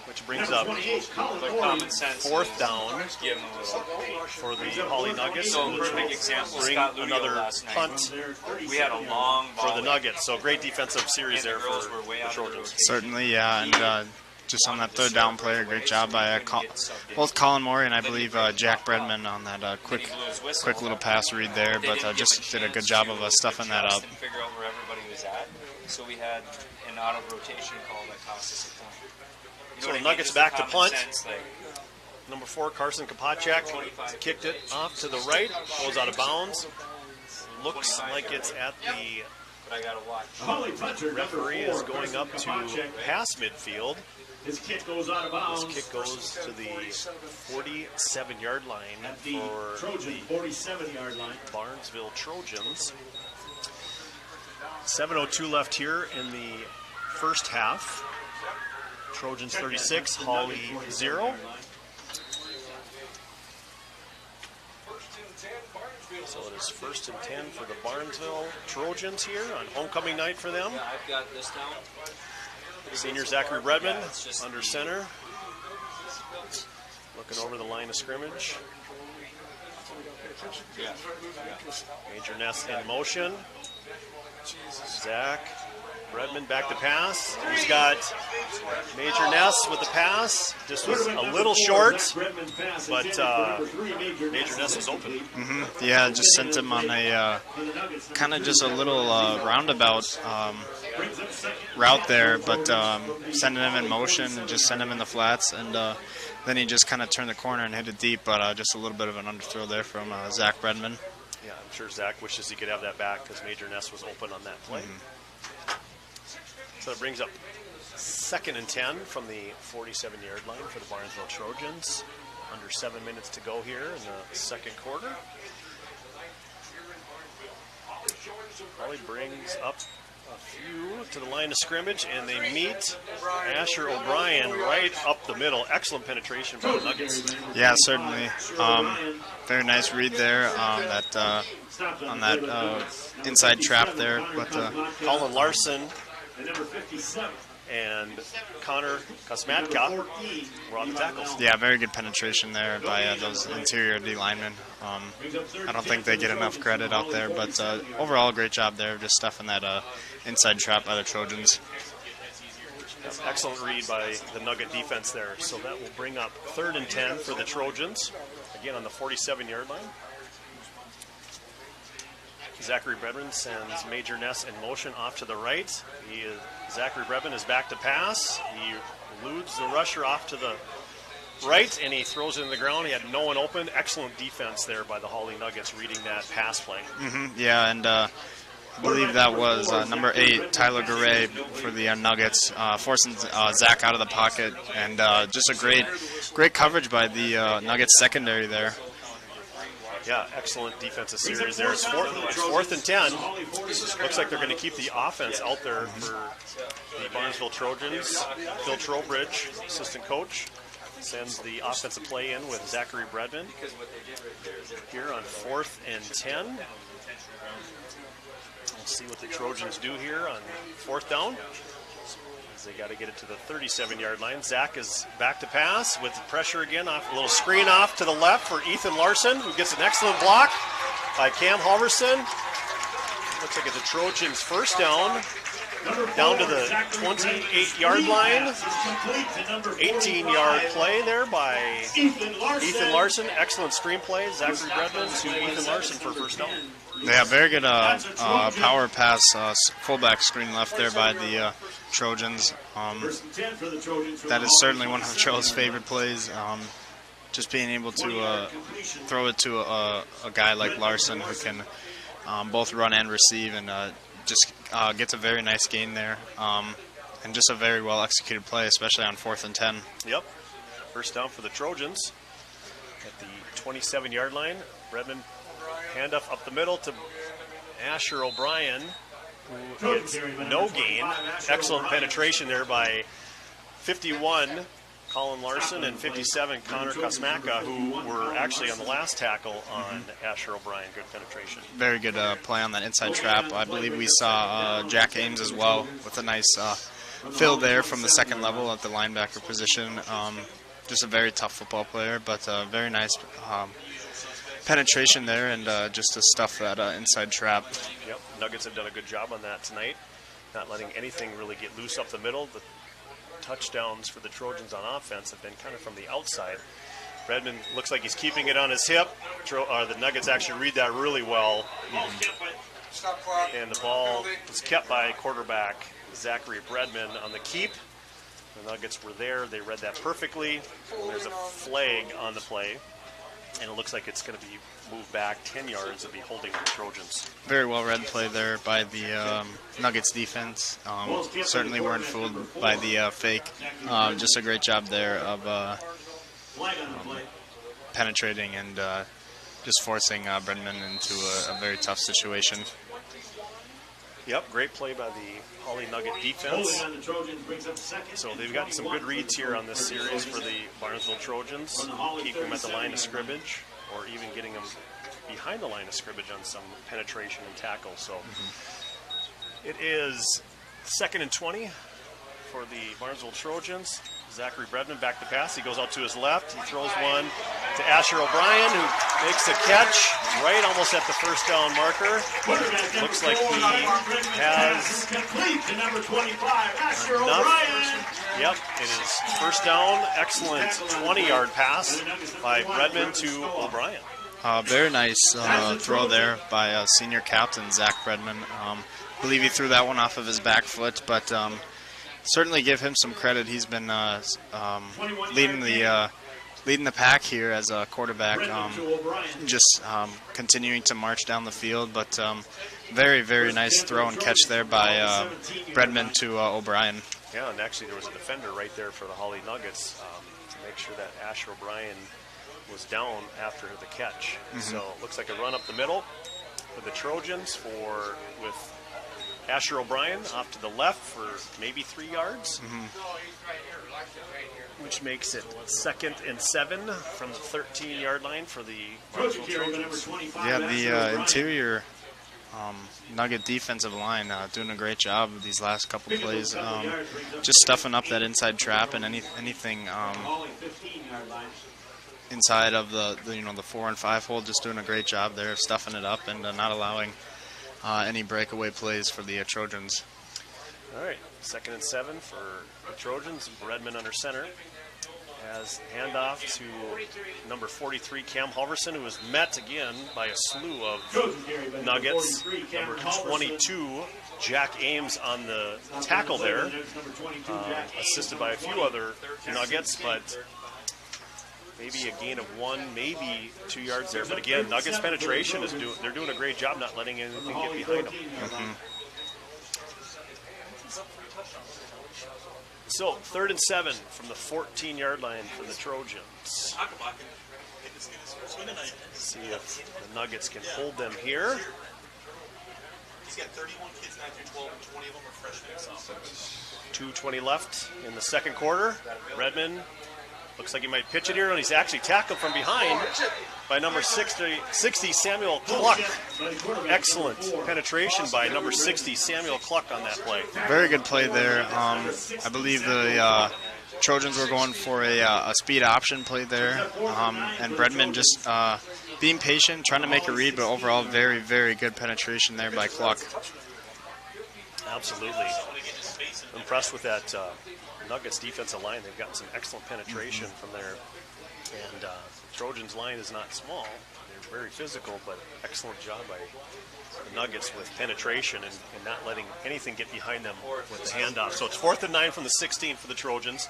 which brings up 4th down for the Hawley Nuggets. So perfect example, Bring Scott Ludio another last night. punt We had a long for the volley. Nuggets. So great defensive series there for the Trojans. Certainly, yeah, and just on that 3rd down play, a great job by both Colin Morey and I believe Jack Bredman on that quick little pass read there, but just did a good job of stuffing that up. Figure out where everybody was at. So we had an out of rotation call that cost us a point. You know So what the I mean? Nuggets Just back to common punt. sense, like, Number 4, Carson Kopacek kicked it off to the right, goes out of bounds. Looks like it's at the but I gotta watch. referee is going up to pass midfield. His kick goes out of bounds. This kick goes to the 47-yard line At the for Trojan the 47-yard line. Barnesville Trojans. 7:02 left here in the first half. Trojans 36, Hawley 0. So it is 1st and 10 for the Barnesville Trojans here on homecoming night for them. Yeah, I've got this down. Senior Zachary Redmond under center. Looking over the line of scrimmage. Major Ness in motion. Zach Redmond back to pass. He's got Major Ness with the pass. Just was a little short, but Major Ness was open. Yeah, just sent him on a kind of just a little roundabout route there, but sending him in motion and just send him in the flats, and then he just kind of turned the corner and hit it deep, but just a little bit of an underthrow there from Zach Redmond. Yeah, I'm sure Zach wishes he could have that back because Major Ness was open on that play. So it brings up 2nd and 10 from the 47-yard line for the Barnesville Trojans. Under 7 minutes to go here in the second quarter. Hawley brings up few to the line of scrimmage, and they meet Asher O'Brien right up the middle. Excellent penetration by the Nuggets. Yeah, certainly. Very nice read there on that inside trap there. But Colin Larson and Connor Kosmatka were on the tackles. yeah, very good penetration there by those interior D linemen. I don't think they get enough credit out there, but overall, great job there, just stuffing that inside trap by the Trojans. Excellent read by the Nugget defense there. So that will bring up 3rd and 10 for the Trojans. Again on the 47-yard line. Zachary Bredman sends Major Ness in motion off to the right. Zachary Bredman is back to pass. He eludes the rusher off to the right, and he throws it in the ground. He had no one open. Excellent defense there by the Hawley Nuggets reading that pass play. Yeah, and I believe that was number 8, Tyler Garay for the Nuggets, forcing Zach out of the pocket, and just a great coverage by the Nuggets secondary there. Yeah, excellent defensive series there. It's 4th and 10. Looks like they're going to keep the offense out there for the Barnesville Trojans. Phil Trowbridge, assistant coach, sends the offensive play in with Zachary Bredman here on 4th and 10. We'll see what the Trojans do here on 4th down. They got to get it to the 37-yard line. Zach is back to pass with pressure again. Off a little screen off to the left for Ethan Larson, who gets an excellent block by Cam Halverson. Looks like it's the Trojans' first down to the 28-yard line. 18-yard play there by Ethan Larson. Excellent screen play. Zachary Bredman to Ethan Larson for first down. Yeah, very good power pass, fullback screen left there by the Trojans. That is certainly one of Joe's favorite plays. Just being able to throw it to a guy like Larson who can both run and receive, and just gets a very nice gain there. And just a very well executed play, especially on 4th and 10. Yep. First down for the Trojans at the 27-yard line. Bredman handoff up the middle to Asher O'Brien, who gets no gain. Excellent penetration there by 51, Colin Larson, and 57, Connor Kosmatka, who were actually on the last tackle on Asher O'Brien. Good penetration. Very good play on that inside trap. I believe we saw Jack Ames as well with a nice fill there from the second level at the linebacker position. Just a very tough football player, but very nice penetration there, and just to stuff that inside trap. Yep, Nuggets have done a good job on that tonight, not letting anything really get loose up the middle. The touchdowns for the Trojans on offense have been kind of from the outside. Bredman looks like he's keeping it on his hip. The Nuggets actually read that really well. And the ball was kept by quarterback Zachary Bredman on the keep. The Nuggets were there. They read that perfectly. There's a flag on the play, and it looks like it's going to be moved back 10 yards. It'll be holding the Trojans. Very well read play there by the Nuggets defense. Certainly weren't fooled by the fake. Just a great job there of penetrating and just forcing Bredman into a very tough situation. Yep, great play by the Hawley Nugget defense. So they've gotten some good reads here on this series for the Barnesville Trojans. Keep them at the line of scrimmage, or even getting them behind the line of scrimmage on some penetration and tackle. So it is 2nd and 20 for the Barnesville Trojans. Zachary Bredman back to pass. He goes out to his left. He throws one to Asher O'Brien, who makes the catch right almost at the first down marker. Looks like he has enough. Yep, it is first down. Excellent 20-yard pass by Bredman to O'Brien. Very nice throw there by senior captain Zach Bredman. I believe he threw that one off of his back foot, but certainly give him some credit. He's been leading the pack here as a quarterback, just continuing to march down the field. But very, very nice throw and catch there by Bredman to O'Brien. Yeah, and actually there was a defender right there for the Hawley Nuggets to make sure that Asher O'Brien was down after the catch. So it looks like a run up the middle for the Trojans with Asher O'Brien off to the left for maybe 3 yards, which makes it 2nd and 7 from the 13-yard line for the Barnesville Trojans. Yeah, the interior Nugget defensive line doing a great job with these last couple plays, just stuffing up that inside trap and anything inside of the 4 and 5 hole, just doing a great job there, stuffing it up and not allowing any breakaway plays for the Trojans. All right, 2nd and 7 for the Trojans. Redmond under center. As handoff to number 43, Cam Halverson, who was met again by a slew of Nuggets. Number 22, Jack Ames on the tackle there, assisted by a few other Nuggets, but maybe a gain of 1, maybe 2 yards there. But again, Nuggets penetration they're doing a great job not letting anything get behind them. So, 3rd and 7 from the 14-yard line for the Trojans. See if the Nuggets can hold them here. He's got 31 kids, 9 through 12, and 20 of them are freshmen and sophomores. 2:20 left in the second quarter. Redmond looks like he might pitch it here, and he's actually tackled from behind by number 60 Samuel Cluck. Excellent penetration by number 60 Samuel Cluck on that play. Very good play there. I believe the Trojans were going for a speed option play there, and Redmond just being patient, trying to make a read, but overall very, very good penetration there by Cluck. Absolutely. Impressed with that Nuggets defensive line. They've gotten some excellent penetration from there. And Trojans line is not small. They're very physical, but excellent job by the Nuggets with penetration and not letting anything get behind them with the handoff. So it's 4th and 9 from the 16 for the Trojans.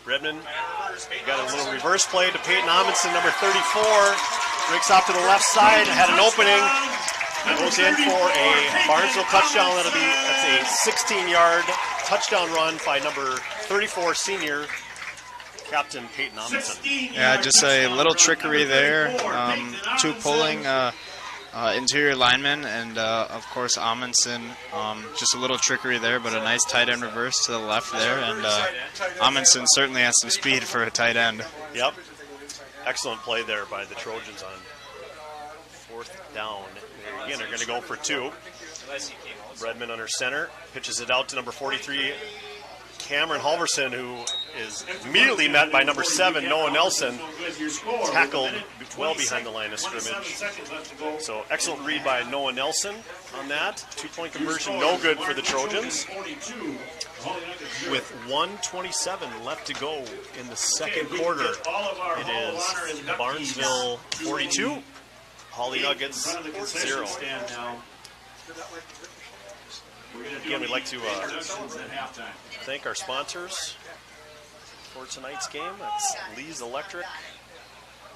Redmond got a little reverse play to Peyton Amundsen, number 34. Breaks off to the left side, had an opening. Goes in for a Barnesville touchdown. That's a 16-yard touchdown run by number 34 senior Captain Peyton Amundsen. Yeah, just a little trickery there. 2 pulling interior linemen, and of course Amundsen. Just a little trickery there, but a nice tight end reverse to the left there. And Amundsen certainly has some speed for a tight end. Yep. Excellent play there by the Trojans on 4th down. Again, they're going to go for 2. Redmond under center, pitches it out to number 43, Cameron Halverson, who is immediately met by number 7, Noah Nelson, tackled well behind the line of scrimmage. So excellent read by Noah Nelson on that. 2-point conversion, no good for the Trojans. With 1:27 left to go in the second quarter, it is Barnesville 42, Hawley Nuggets 0. Again, we'd like to thank our sponsors for tonight's game. That's Lee's Electric,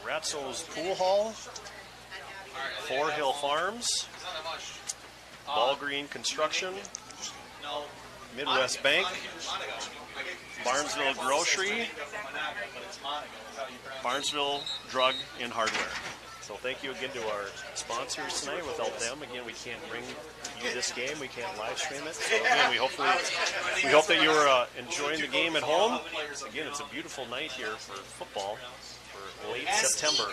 Ratzo's Pool Hall, Four Hill Farms, Ball Green Construction, Midwest Bank, Barnesville Grocery, Barnesville Drug and Hardware. So thank you again to our sponsors tonight. Without them, again, we can't bring you this game. We can't live stream it. So again, we hope that you're enjoying the game at home. Again, it's a beautiful night here for football for late September.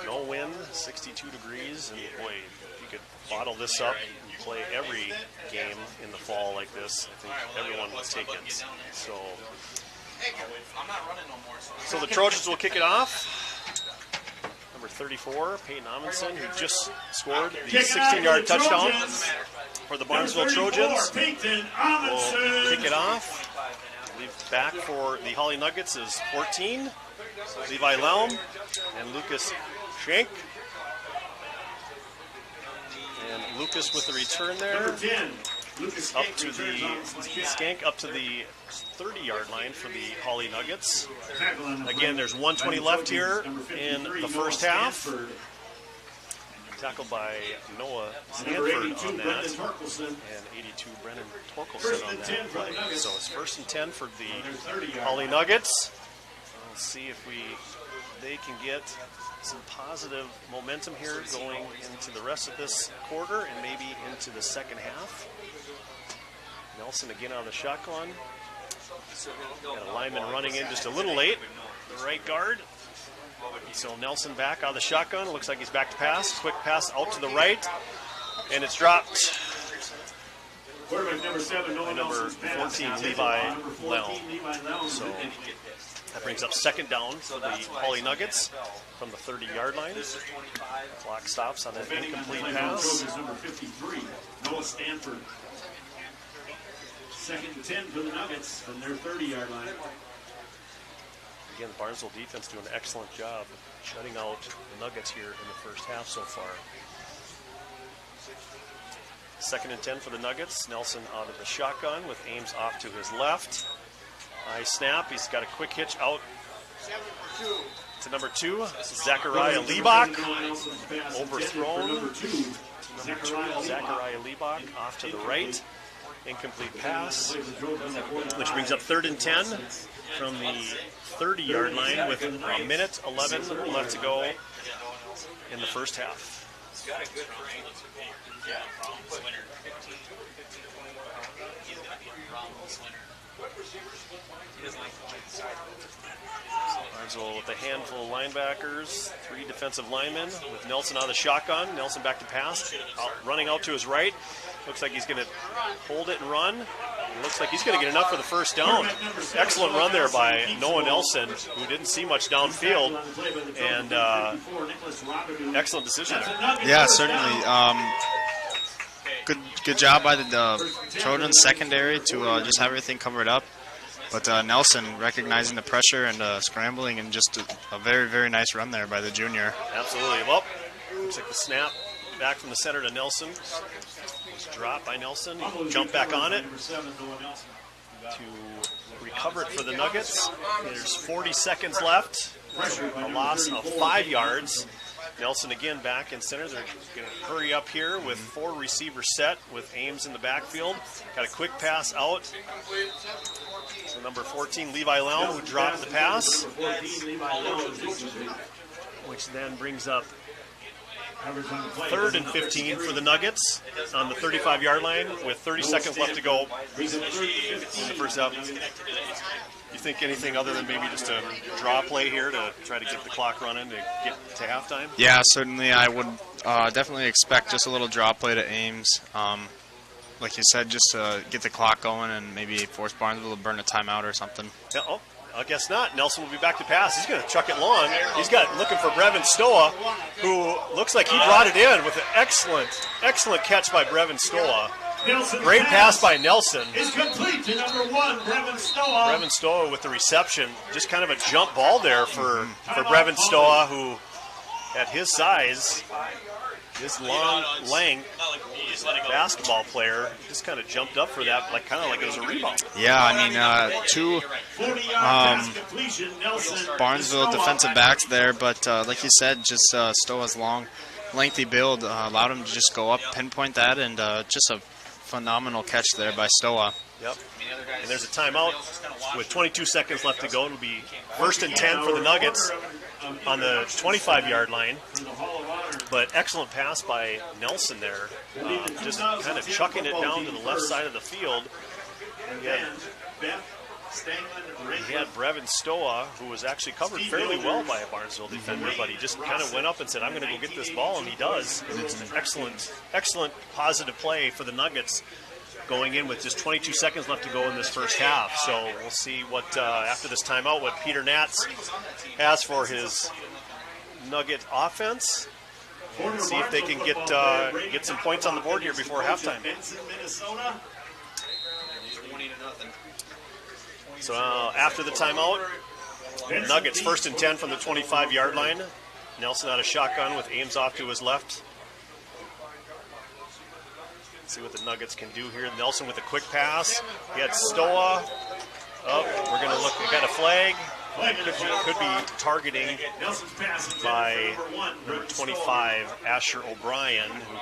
No wind, 62 degrees, and boy, you could bottle this up and play every game in the fall like this. I think everyone would take it. So the Trojans will kick it off. Number 34, Peyton Amundsen, who just scored the 16-yard touchdown for the Barnesville Trojans. Will kick it off. Leave back for the Hawley Nuggets is 14, Levi Lelm and Lucas Schenk. And Lucas with the return there. Up to the Skank, up to the 30-yard line for the Hawley Nuggets. Again, there's 1:20 left here in the first half. Tackled by Noah Stanford on that, and 82 Brennan Torkelson on that play. So it's 1st and 10 for the Hawley Nuggets. Let's see if we they can get some positive momentum here going into the rest of this quarter and maybe into the second half. Nelson again out of the shotgun. Got a lineman running in just a little late, the right guard. So Nelson back out of the shotgun. Looks like he's back to pass. Quick pass out to the right, and it's dropped. Quarterback number 7, Noah Number Nelson's pass. 14, Levi Number 14, Lell. Levi Lell. So that brings up second down for the Hawley Nuggets from the 30-yard line. Clock stops on an Defending incomplete play pass. is number 53, Noah Stanford. Second and 10 for the Nuggets from their 30-yard line. Again, the Barnesville defense doing an excellent job shutting out the Nuggets here in the first half so far. Second and 10 for the Nuggets. Nelson out of the shotgun with Ames off to his left. High snap. He's got a quick hitch out to number 2. Zachariah Liebach. Overthrown. Number 2, Zachariah Liebach off to the right. Incomplete pass. Which brings up third and 10 from the 30-yard line with a minute 11 left to go in the first half. Barnesville with a handful of linebackers, 3 defensive linemen with Nelson on the shotgun. Nelson back to pass, running out to his right. Looks like he's going to hold it and run. It looks like he's going to get enough for the first down. Excellent run there by Noah Nelson, who didn't see much downfield, and excellent decision there. Yeah, certainly. Good job by the Trojans secondary to just have everything covered up. But Nelson recognizing the pressure and scrambling, and just a very, very nice run there by the junior. Absolutely. Well, looks like the snap back from the center to Nelson. Was dropped by Nelson. He jumped back on it to recover it for the Nuggets. There's 40 seconds left. A loss of 5 yards. Nelson again back in center. They're going to hurry up here with 4 receivers set with Ames in the backfield. Got a quick pass out. So number 14, Levi Lell, who dropped the pass. Which then brings up third and 15 for the Nuggets on the 35-yard line with 30 seconds left to go in the first half. You think anything other than maybe just a draw play here to try to get the clock running to get to halftime? Yeah, certainly I would definitely expect just a little draw play to Ames. Like you said, just to get the clock going and maybe force Barnesville to burn a timeout or something. Yeah, oh, I guess not. Nelson will be back to pass. He's going to chuck it long. He's got looking for Brevin Stoa, who looks like he brought it in with an excellent catch by Brevin Stoa. Great pass by Nelson. Is complete to number 1, Brevin Stoa. Brevin Stoa with the reception. Just kind of a jump ball there for Brevin Stoa, who at his size, this long length basketball player, just kind of jumped up for that, kind of like it was a rebound. Yeah, I mean, 2 Barnesville defensive backs there, but like you said, just Stoa's long, lengthy build allowed him to just go up, pinpoint that, and just a phenomenal catch there by Stoa. Yep. And there's a timeout with 22 seconds left to go. It'll be first and 10 for the Nuggets on the 25-yard line. But excellent pass by Nelson there. Just kind of chucking it down to the left side of the field. And he had Brevin Stoa, who was actually covered fairly well by a Barnesville defender, but he just kind of went up and said, I'm going to go get this ball, and he does. It's an excellent positive play for the Nuggets going in with just 22 seconds left to go in this first half. So we'll see what, after this timeout, what Peter Nats has for his Nugget offense. And see if they can get some points on the board here before halftime. So after the timeout, Nuggets first and 10 from the 25-yard line. Nelson out of shotgun with Ames off to his left. Let's see what the Nuggets can do here. Nelson with a quick pass. He had Stoa. We're going to look. We got a flag. Could be targeting by number 25, Asher O'Brien, who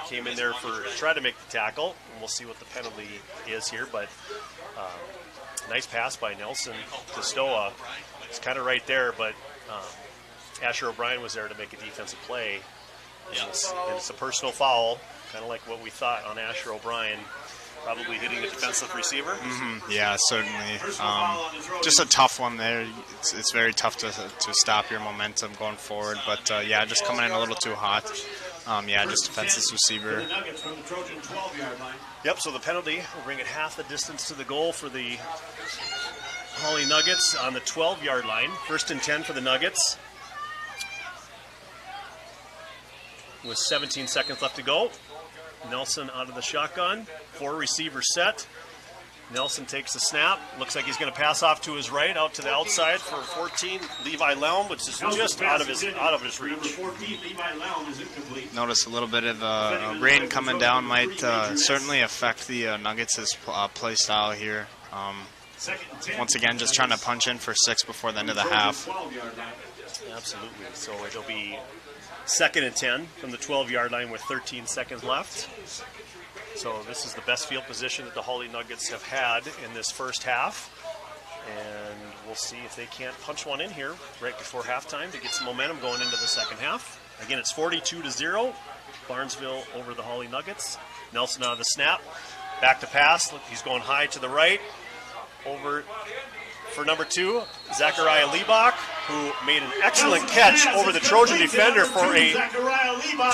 came in there to try to make the tackle. And we'll see what the penalty is here. But nice pass by Nelson to Stoa. It's kind of right there, but Asher O'Brien was there to make a defensive play. And it's a personal foul, kind of like what we thought on Asher O'Brien, probably hitting the defensive receiver. Yeah, certainly. Just a tough one there. It's very tough to stop your momentum going forward. But, yeah, just coming in a little too hot. Yeah, just defensive receiver. Yep, so the penalty will bring it half the distance to the goal for the Hawley Nuggets on the 12-yard line. 1st and 10 for the Nuggets. With 17 seconds left to go. Nelson out of the shotgun. 4 receivers set. Nelson takes the snap. Looks like he's going to pass off to his right, out to the outside for 14. Levi Lelm, which is just out of his reach. Notice a little bit of rain coming down might certainly affect the Nuggets' play style here. Once again, just trying to punch in for 6 before the end of the half. Absolutely. So it'll be 2nd and 10 from the 12-yard line with 13 seconds left. So this is the best field position that the Hawley Nuggets have had in this first half. And we'll see if they can't punch one in here right before halftime to get some momentum going into the second half. Again, it's 42-0. Barnesville over the Hawley Nuggets. Nelson out of the snap. Back to pass. Look, he's going high to the right. Over for number 2, Zachariah Liebach, who made an excellent catch over the Trojan defender for a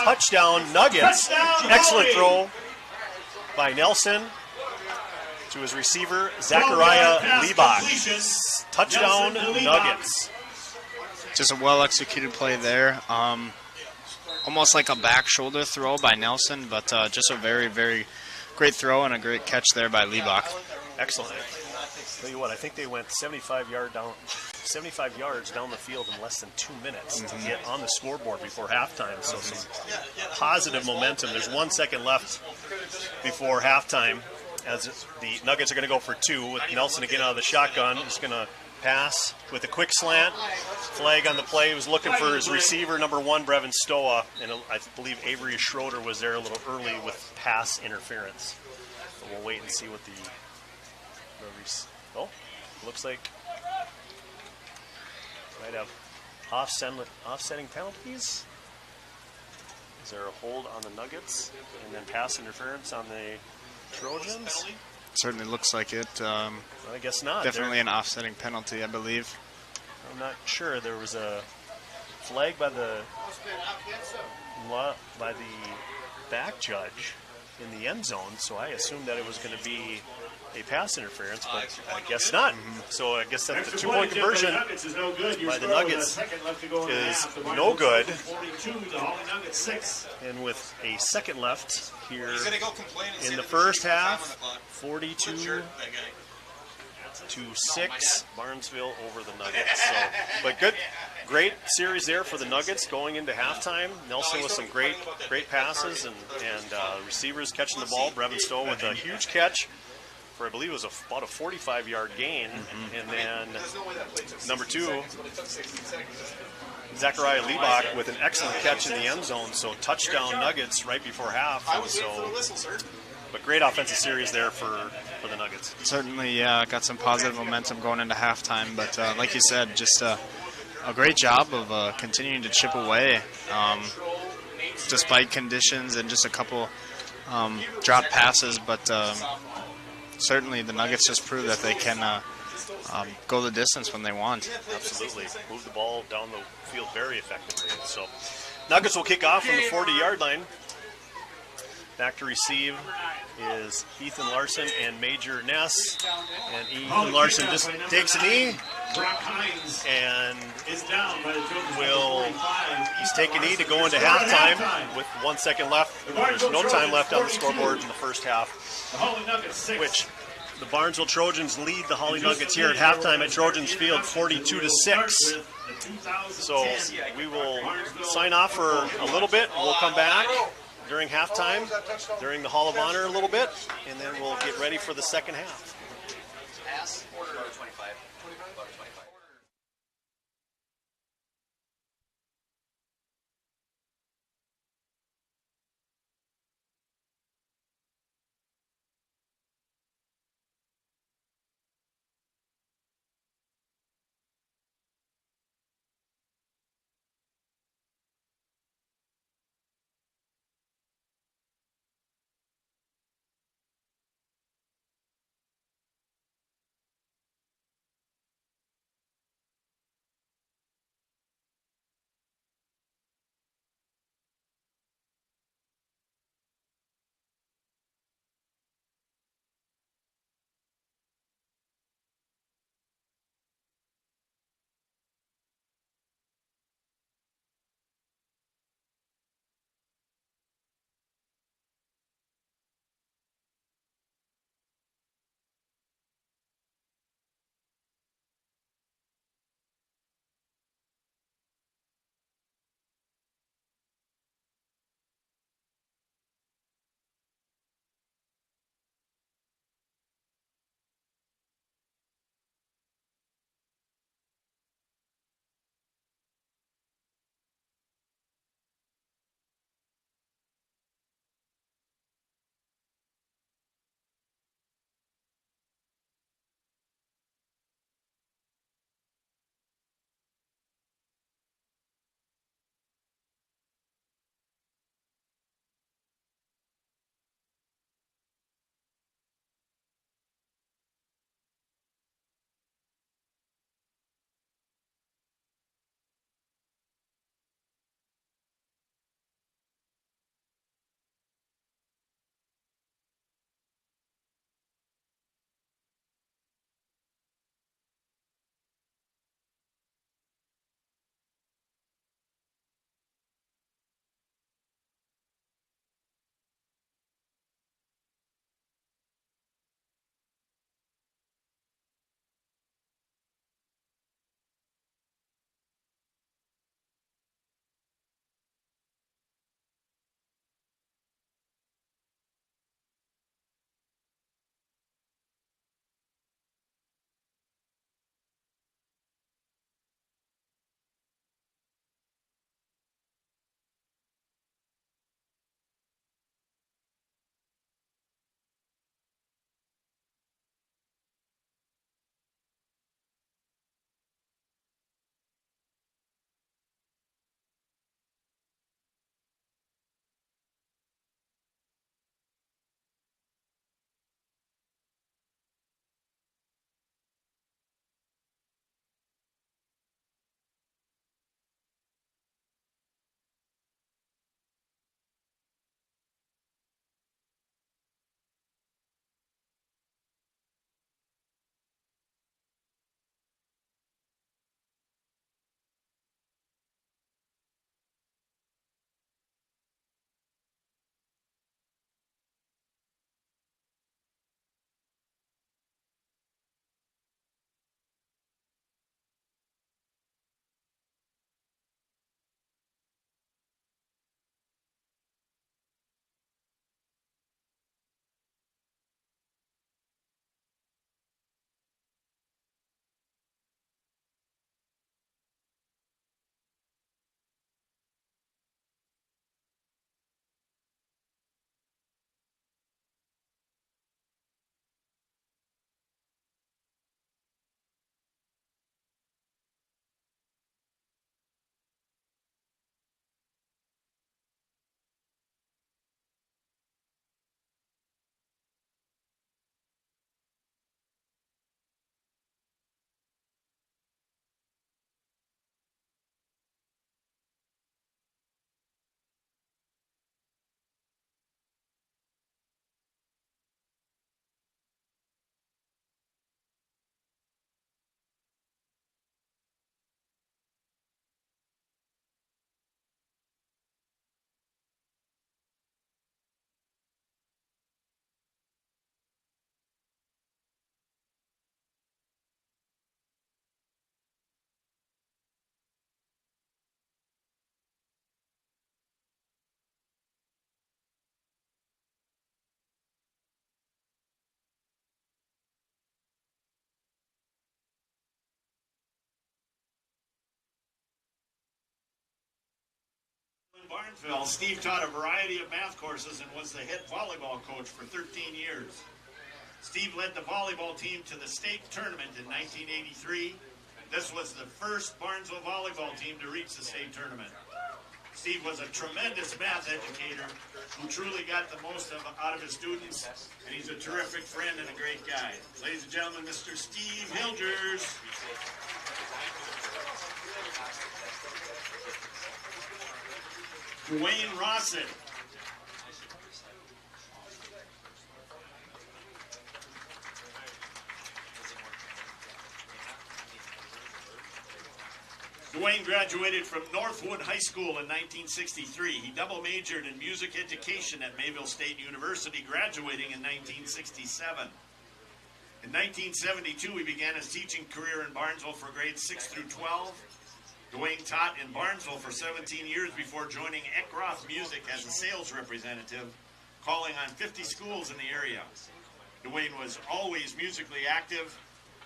touchdown Nuggets. Excellent throw by Nelson to his receiver, Zachariah Liebach. Touchdown Nuggets. Just a well-executed play there. Almost like a back shoulder throw by Nelson, but just a very, very great throw and a great catch there by Liebach. Excellent. Tell you what, I think they went 75 yards down the field in less than 2 minutes to get on the scoreboard before halftime. So some positive momentum. There's 1 second left before halftime as the Nuggets are going to go for 2 with Nelson again out of the shotgun. He's going to pass with a quick slant. Flag on the play. He was looking for his receiver, number 1, Brevin Stoa, and I believe Avery Schroeder was there a little early with pass interference. So we'll wait and see what the oh, looks like might have offsetting penalties. Is there a hold on the Nuggets and then pass interference on the Trojans? Certainly looks like it. I guess not. Definitely an offsetting penalty, I believe. I'm not sure. There was a flag by the back judge in the end zone, so I assumed that it was going to be a pass interference, but I guess not. So I guess that the 2-point conversion by the Nuggets is no good. And with a second left here in the first half, 42-6, Barnesville over the Nuggets. So, but great series there for the Nuggets going into halftime. Nelson with some great passes and receivers catching the ball. Brevin Stowe with a huge catch for I believe it was about a 45-yard gain. And then number 2, Zachariah Liebach with an excellent catch in the end zone. So touchdown Nuggets right before half. But great offensive series there for the Nuggets. Certainly, yeah, got some positive momentum going into halftime. But like you said, just a great job of continuing to chip away despite conditions and just a couple drop passes. But certainly the Nuggets just prove that they can go the distance when they want. Absolutely. Move the ball down the field very effectively. So Nuggets will kick off from the 40-yard line. Back to receive is Ethan Larson and Major Ness. And Ethan Larson just takes a knee and he's taking a knee to go into halftime with 1 second left. There's no time left on the scoreboard in the first half, which the Barnesville Trojans lead the Hawley Nuggets here at halftime at Trojans Field 42-6. So we will sign off for a little bit. We'll come back during halftime, during the Hall of Honor a little bit, and then we'll get ready for the second half. Barnesville, Steve taught a variety of math courses and was the head volleyball coach for 13 years. Steve led the volleyball team to the state tournament in 1983. This was the first Barnesville volleyball team to reach the state tournament. Steve was a tremendous math educator who truly got the most out of his students, and he's a terrific friend and a great guy. Ladies and gentlemen, Mr. Steve Hilgers. Dwayne Rossett. Dwayne graduated from Northwood High School in 1963. He double majored in music education at Mayville State University, graduating in 1967. In 1972, he began his teaching career in Barnesville for grades 6 through 12. Dwayne taught in Barnesville for 17 years before joining Eckroth Music as a sales representative, calling on 50 schools in the area. Dwayne was always musically active.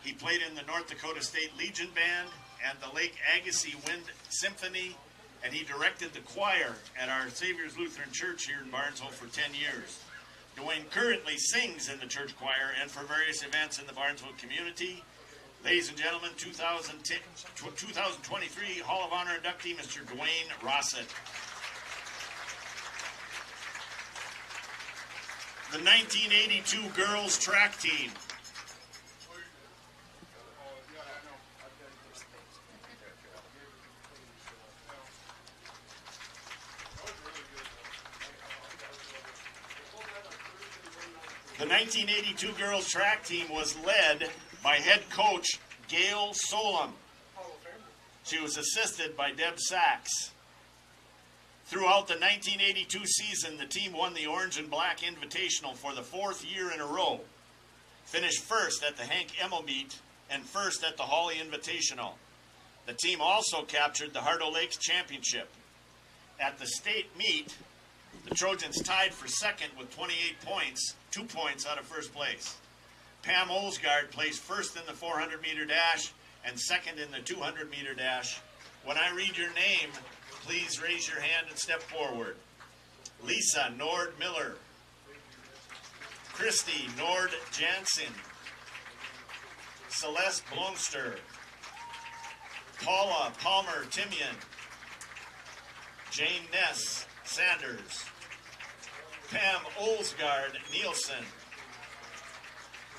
He played in the North Dakota State Legion Band and the Lake Agassiz Wind Symphony, and he directed the choir at our Savior's Lutheran Church here in Barnesville for 10 years. Dwayne currently sings in the church choir and for various events in the Barnesville community. Ladies and gentlemen, 2023 Hall of Honor inductee, Mr. Dwayne Rossett. The 1982 girls track team. The 1982 girls track team was led by head coach Gail Solom. She was assisted by Deb Sachs. Throughout the 1982 season, the team won the Orange and Black Invitational for the 4th year in a row, finished first at the Hank Emmel meet and first at the Hawley Invitational. The team also captured the Hardo Lakes Championship. At the state meet, the Trojans tied for second with 28 points, 2 points out of first place. Pam Olsgaard placed first in the 400-meter dash and second in the 200-meter dash. When I read your name, please raise your hand and step forward. Lisa Nord Miller. Christy Nord Jansen. Celeste Blomster. Paula Palmer Timian. Jane Ness Sanders. Pam Olsgaard Nielsen.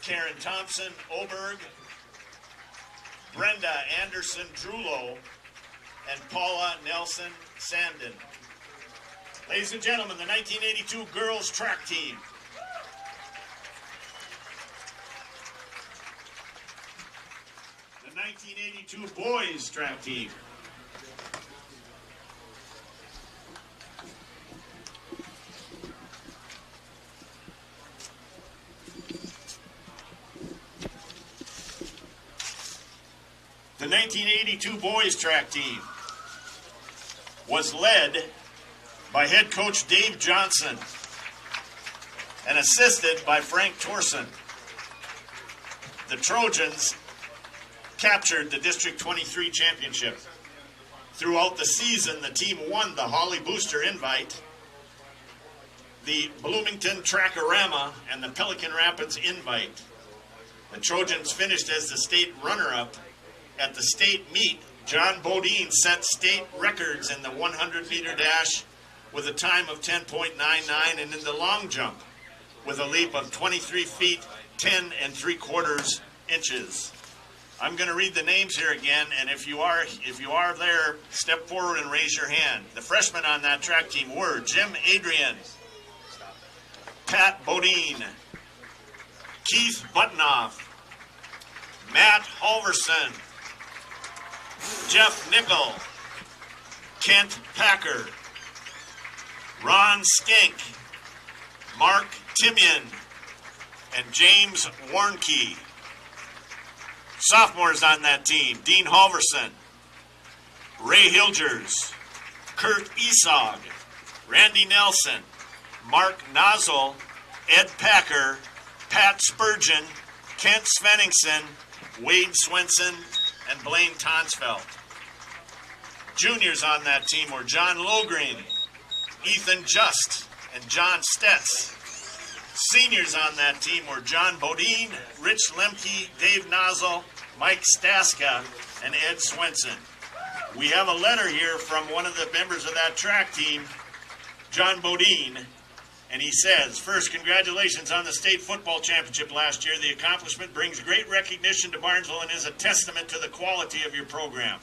Karen Thompson Oberg. Brenda Anderson Drulo. And Paula Nelson Sandin. Ladies and gentlemen, the 1982 girls track team. The 1982 boys track team. The 1982 boys track team was led by head coach Dave Johnson and assisted by Frank Torson. The Trojans captured the District 23 championship. Throughout the season, the team won the Hawley Booster Invite, the Bloomington Trackorama, and the Pelican Rapids Invite. The Trojans finished as the state runner-up. At the state meet, John Bodine set state records in the 100-meter dash with a time of 10.99 and in the long jump with a leap of 23 feet, 10 3/4 inches. I'm going to read the names here again, and if you are there, step forward and raise your hand. The freshmen on that track team were Jim Adrian, Pat Bodine, Keith Buttonoff, Matt Halverson, Jeff Nickel, Kent Packer, Ron Skink, Mark Timian, and James Warnke. Sophomores on that team: Dean Halverson, Ray Hilgers, Kurt Esog, Randy Nelson, Mark Nozzle, Ed Packer, Pat Spurgeon, Kent Svenningson, Wade Swenson, and Blaine Tonsfeld. Juniors on that team were John Logreen, Ethan Just, and John Stetz. Seniors on that team were John Bodine, Rich Lemke, Dave Nozzle, Mike Staska, and Ed Swenson. We have a letter here from one of the members of that track team, John Bodine, and he says, first, congratulations on the state football championship last year. The accomplishment brings great recognition to Barnesville and is a testament to the quality of your program.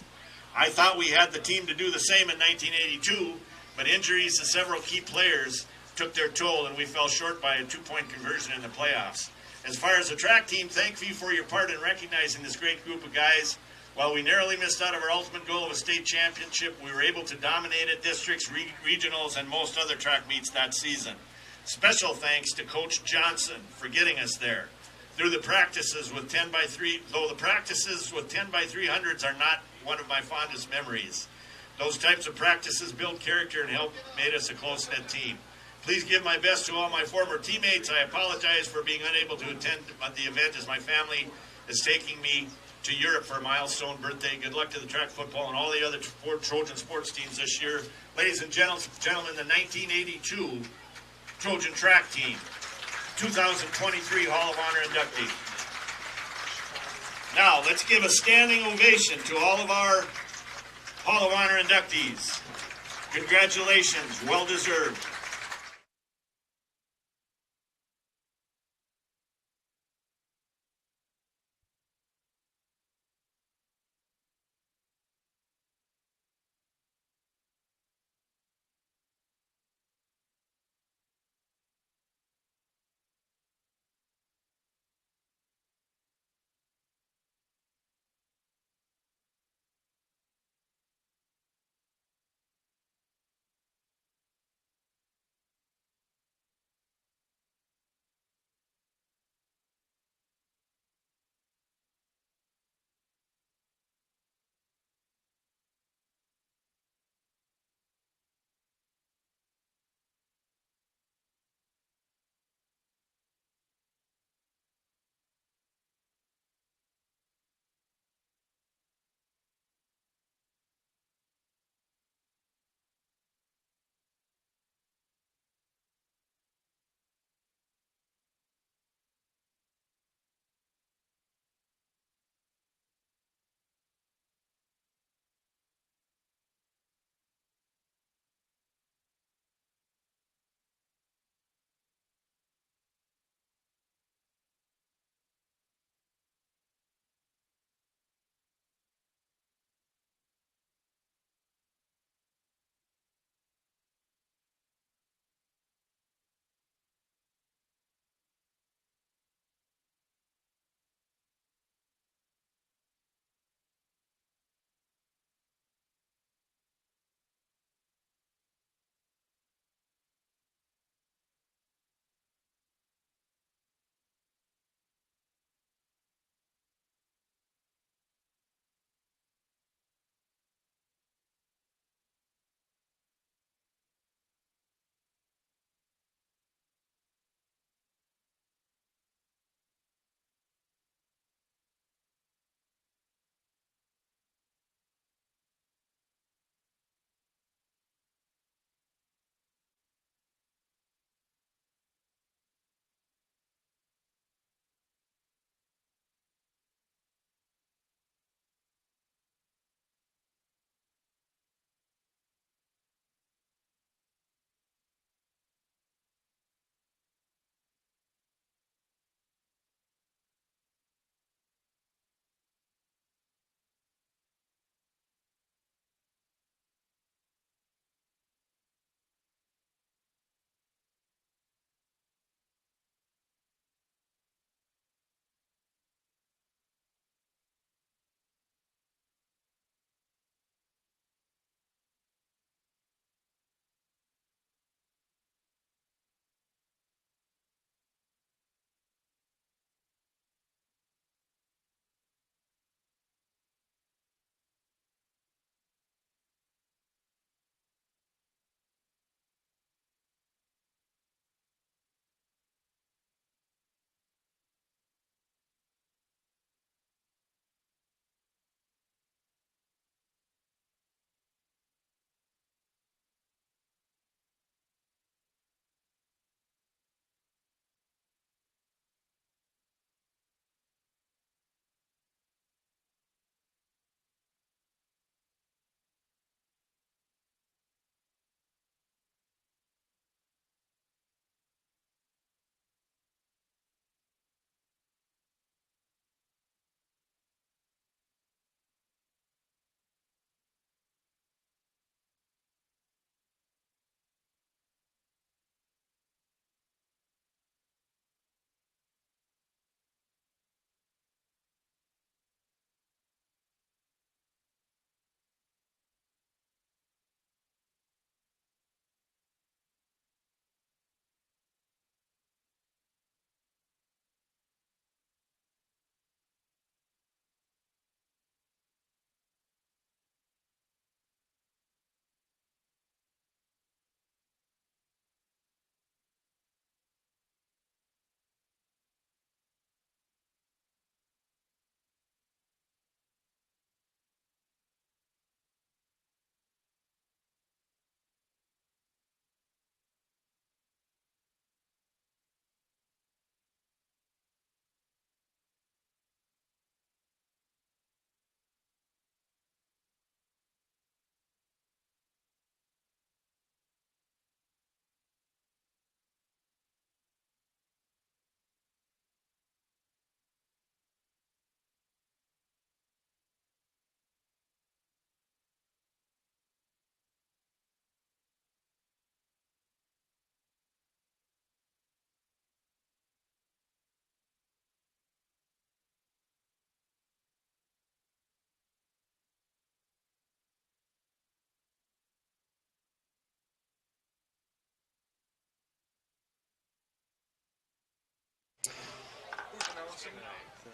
I thought we had the team to do the same in 1982, but injuries to several key players took their toll, and we fell short by a 2-point conversion in the playoffs. As far as the track team, thank you for your part in recognizing this great group of guys. While we narrowly missed out of our ultimate goal of a state championship, we were able to dominate at districts, regionals, and most other track meets that season. Special thanks to Coach Johnson for getting us there. Through the practices with 10x3, though the practices with 10x300s are not one of my fondest memories. Those types of practices build character and help made us a close-knit team. Please give my best to all my former teammates. I apologize for being unable to attend the event as my family is taking me to Europe for a milestone birthday. Good luck to the track football and all the other Trojan sports teams this year. Ladies and gentlemen, the 1982 Trojan track team, 2023 Hall of Honor inductee. Now, let's give a standing ovation to all of our Hall of Honor inductees. Congratulations, well deserved.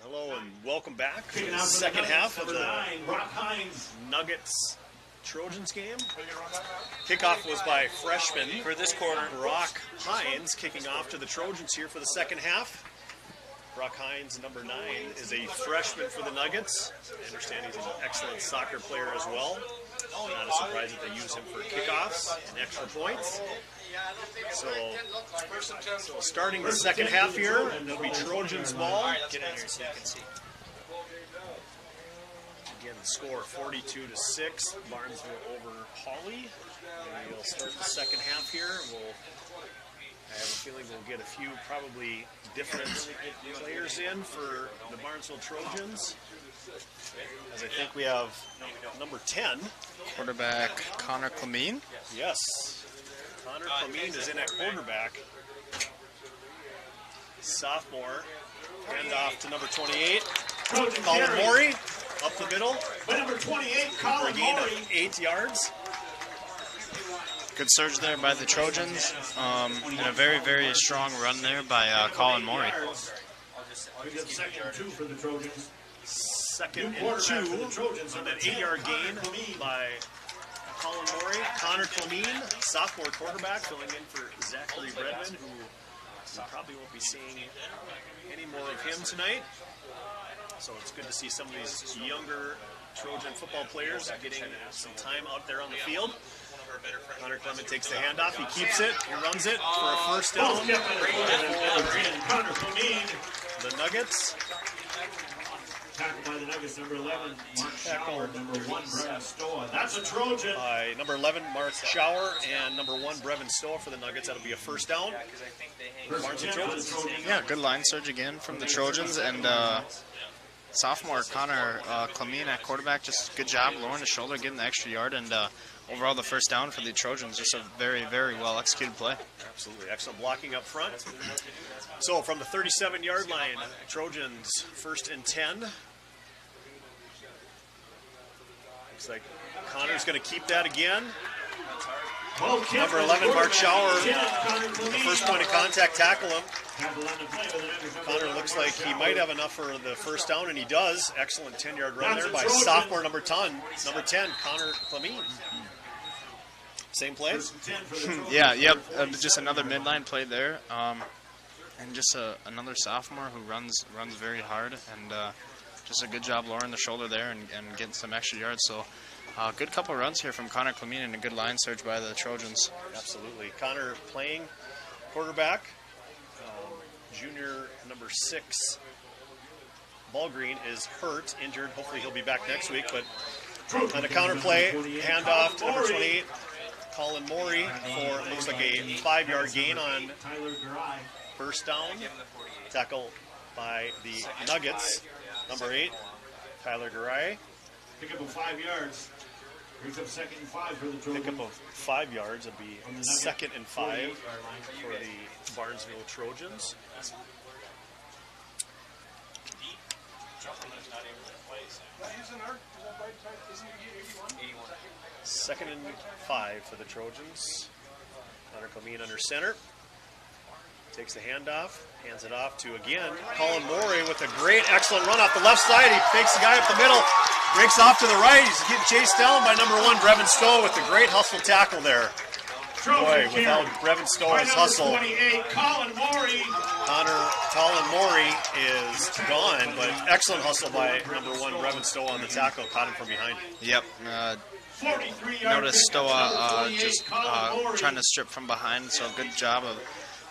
Hello and welcome back to Kicking the out for second Nuggets, half of number the 9, Brock Hines. Nuggets Trojans game. Kickoff was by freshman For this quarter, Brock Hines, kicking off to the Trojans here for the second half. Brock Hines, number 9, is a freshman for the Nuggets. I understand he's an excellent soccer player as well. Not a surprise that they use him for kickoffs and extra points. So starting the second half here, it'll be Trojans ball. get in here so you can see. Again, the score 42-6, Barnesville over Hawley. And we'll start the second half here. I have a feeling we'll get a few probably different players in for the Barnesville Trojans. As I think we have number 10. Quarterback Connor Clemene. Yes, Connor Clemene is in at quarterback. Sophomore. Hand off to number 28. Trojan Colin carry. Morey up the middle By number 28, for a Colin gain Morey. of 8 yards. Good surge there by the Trojans, and a very, very strong run there by Colin Morey. We got second and 2 for the Trojans. Second New and quarterback 2 for the Trojans on on an the 8-yard 10, gain Connor Clemene. by Colin Morey. Connor Clemene, sophomore quarterback, filling in for Zachary Redmond, who we probably won't be seeing any more of him tonight. So it's good to see some of these younger Trojan football players getting some time out there on the field. Connor Clement takes the handoff, he keeps it, he runs it for a first down. Both kept it for Connor Clemene. The Nuggets. Tackled by the Nuggets, number 11, Mark Schauer, number 1, Brevin Stoa. That's a Trojan. By number 11, Mark Schauer, and number 1, Brevin Stoa for the Nuggets. That'll be a first down. Because I think they hang First Barnes and and 10 for the Trojans. Trojans. Yeah, good line surge again from the Trojans, and sophomore Connor Clemene at quarterback, just good job lowering the shoulder, getting the extra yard, and overall the first down for the Trojans. Just a very, very well executed play. Absolutely, excellent blocking up front. So from the 37-yard line, Trojans first and 10. Looks like Connor's going to keep that again. Well, Kemp Number is 11, Mark quarterback. Schauer, 10, Connor the Clemene. first point of contact, tackle him. Tackle on the play with the Nuggets, number Connor 11, looks Mark like he Schauer. might have enough for the first down, and he does. Excellent 10-yard run That's there a by Trojan. sophomore number 10, Connor Clemene. Same play. First and 10 for the Trojans. Yeah, yep, just another midline play there, and just another sophomore who runs very hard, and just a good job lowering the shoulder there and getting some extra yards. So good couple runs here from Connor Clemene and a good line surge by the Trojans. Absolutely. Connor playing quarterback. Junior number 6, Ballgreen, is hurt, injured. Hopefully he'll be back next week. But on a counter play, handoff to number 28, Colin Morey, for looks like a 5-yard gain on Tyler Garay. first down. Tackle by the Nuggets. Number 8, Tyler Garay. Pick up of 5 yards. Brings up second and 5 for the Pick Trojans. up of 5 yards. It'll be From the Nuggets, second and 5 48-yard line. for the Barnesville Trojans. Second and 5 for the Trojans. Connor Clemene under center. Takes the handoff, hands it off to, again, Colin Morey with a great, excellent run off the left side. He fakes the guy up the middle, breaks off to the right. He's getting chased down by number 1, Brevin Stowe, with a great hustle tackle there. Boy, without Brevin Stowe's hustle, 28, Colin Morey. Colin Morey is gone, but excellent hustle by number 1, Brevin Stowe on the tackle, caught him from behind. Yep, 43-yard notice Stoa pickup, just Colin Morey. trying to strip from behind, so good job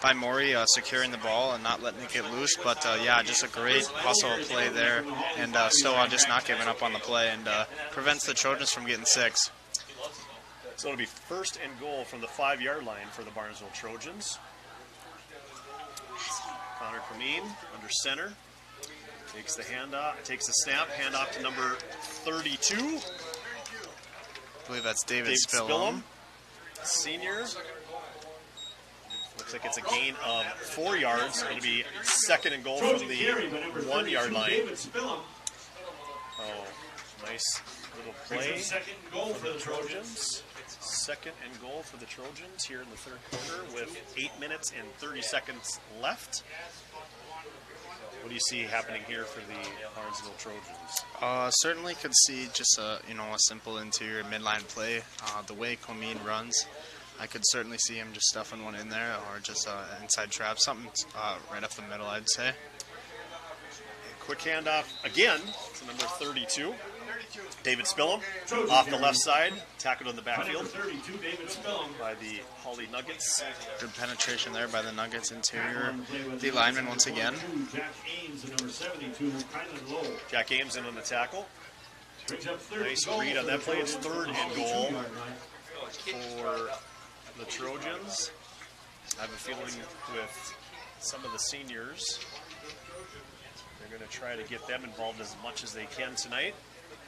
by Morey securing the ball and not letting it get loose. But yeah, just a great hustle play there, and Stoa just not giving up on the play and prevents the Trojans from getting 6. So it'll be first and goal from the 5-yard line for the Barnesville Trojans. Connor Clemene under center. Takes the handoff, takes the snap, handoff to number 32. I believe that's David Dave Spillum. Spillum, senior. Looks like it's a gain of 4 yards. It'll be second and goal from Trojan the carry by number 1-yard 32, line. David Spillum. Oh, nice little Brings play. up second goal for the Trojans. Trojans. Second and goal for the Trojans here in the third quarter with 8 minutes and 30 seconds left. What do you see happening here for the Barnesville Trojans? Certainly could see just a simple interior midline play. The way Comine runs, I could certainly see him just stuffing one in there, or just inside trap, something right up the middle, I'd say. Quick handoff again to number 32, David Spillum, off the left side, tackled in the backfield 32, David Spillum. by the Hawley Nuggets. Good penetration there by the Nuggets interior. The lineman once again. Jack Ames and number 72, Kylan Lowe. Jack Ames in on the tackle. Brings up third Nice and goal read on for that the play. It's Trojans. third and Hawley goal 2-yard line. for the Trojans. I have a feeling with some of the seniors, they're going to try to get them involved as much as they can tonight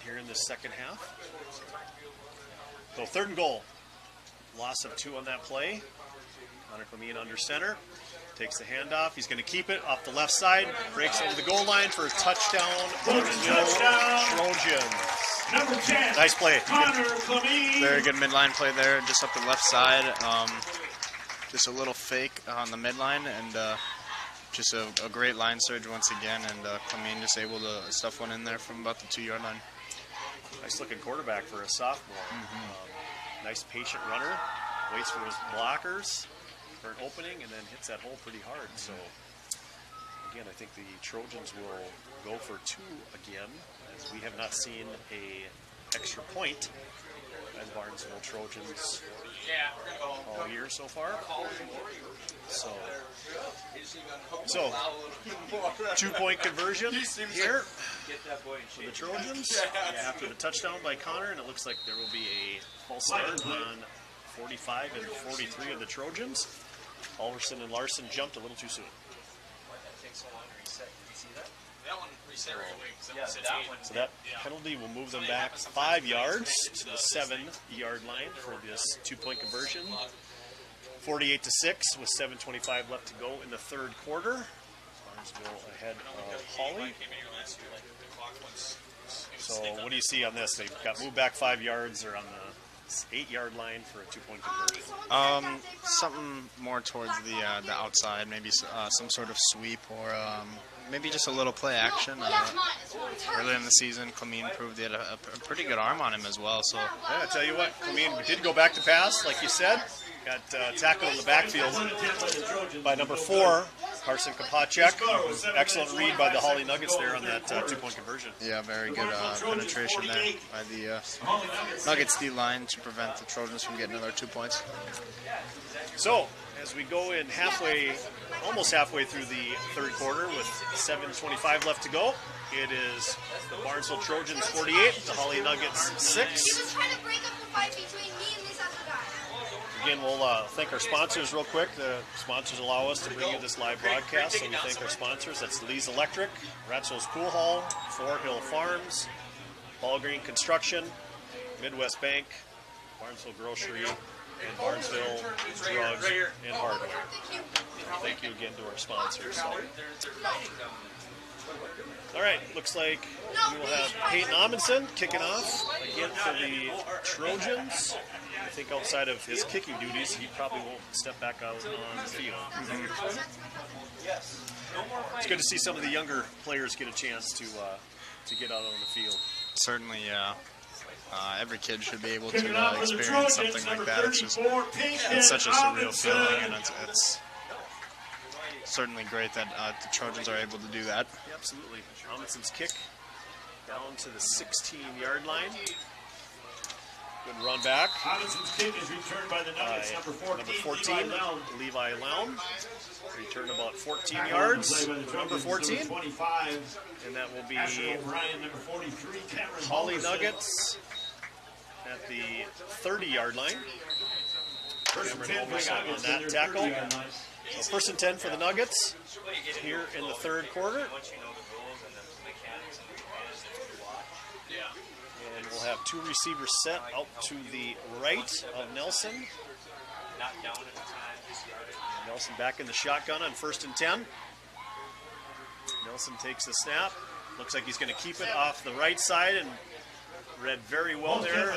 here in the second half. So third and goal. Loss of 2 on that play. Connor Comine under center. Takes the handoff. He's going to keep it off the left side. Breaks over the goal line for a touchdown. Trojans. Number 10. Nice play. Connor Comine. Very good midline play there, just up the left side. Just a little fake on the midline, and just a great line surge once again, and Comine just able to stuff one in there from about the 2-yard line. Nice looking quarterback for a sophomore. Nice patient runner. Waits for his blockers for an opening and then hits that hole pretty hard. So again, I think the Trojans will go for 2 again, as we have not seen a extra point by the Barnesville Trojans all year so far. So 2-point conversion here for the Trojans after the touchdown by Connor, and it looks like there will be a false start on 45 and 43 of the Trojans. Alverson and Larson jumped a little too soon. So that penalty will move them back 5 yards to the 7-yard line for this 2-point conversion. 48-6 with 7:25 left to go in the third quarter. Barnesville ahead of Hawley. So what do you see on this? They got moved back 5 yards. They're on the 8-yard line for a 2-point conversion. Something more towards the outside, maybe some sort of sweep, or maybe just a little play action. Earlier in the season, Comine proved he had a pretty good arm on him as well. So yeah, I tell you what, Comine did go back to pass, like you said. Got tackled in the backfield by number 4, Carson Kopacek. Excellent read by the Hawley Nuggets there on that 2-point conversion. Yeah, very good penetration there by the Nuggets D-line to prevent the Trojans from getting another 2 points. So, as we go in almost halfway through the third quarter with 7:25 left to go, it is the Barnesville Trojans 48, the Hawley Nuggets 6. Again, we'll thank our sponsors real quick. The sponsors allow us to bring you this live broadcast, so we thank our sponsors. That's Lee's Electric, Ratzo's Pool Hall, Fort Hill Farms, Ball Green Construction, Midwest Bank, Barnesville Grocery, and Barnesville Drugs and Hardware. Thank you again to our sponsors. All right, looks like we will have Peyton Amundsen kicking off again for the Trojans. I think outside of his kicking duties, he probably won't step back out on the field. It's good to see some of the younger players get a chance to get out on the field. Certainly, yeah. Every kid should be able to experience something like that. It's such a surreal feeling, and it's certainly great that the Trojans are able to do that. Yeah, absolutely. Amundsen's kick down to the 16-yard line. Good run back. Amundsen's kick is returned by the Nuggets, number 14, Levi Lown. Return about 14 yards. Number 14. 25. And that will be O'Brien, number 43, Cameron Hawley Mulderson. Nuggets at the 30-yard line. First and 10 for Cameron Nuggets on that in their tackle. 30-yard line. So first and 10 for the Nuggets here in the third quarter. And we'll have 2 receivers set out to the right of Nelson. Nelson back in the shotgun on first and 10. Nelson takes the snap. Looks like he's going to keep it off the right side, and read very well there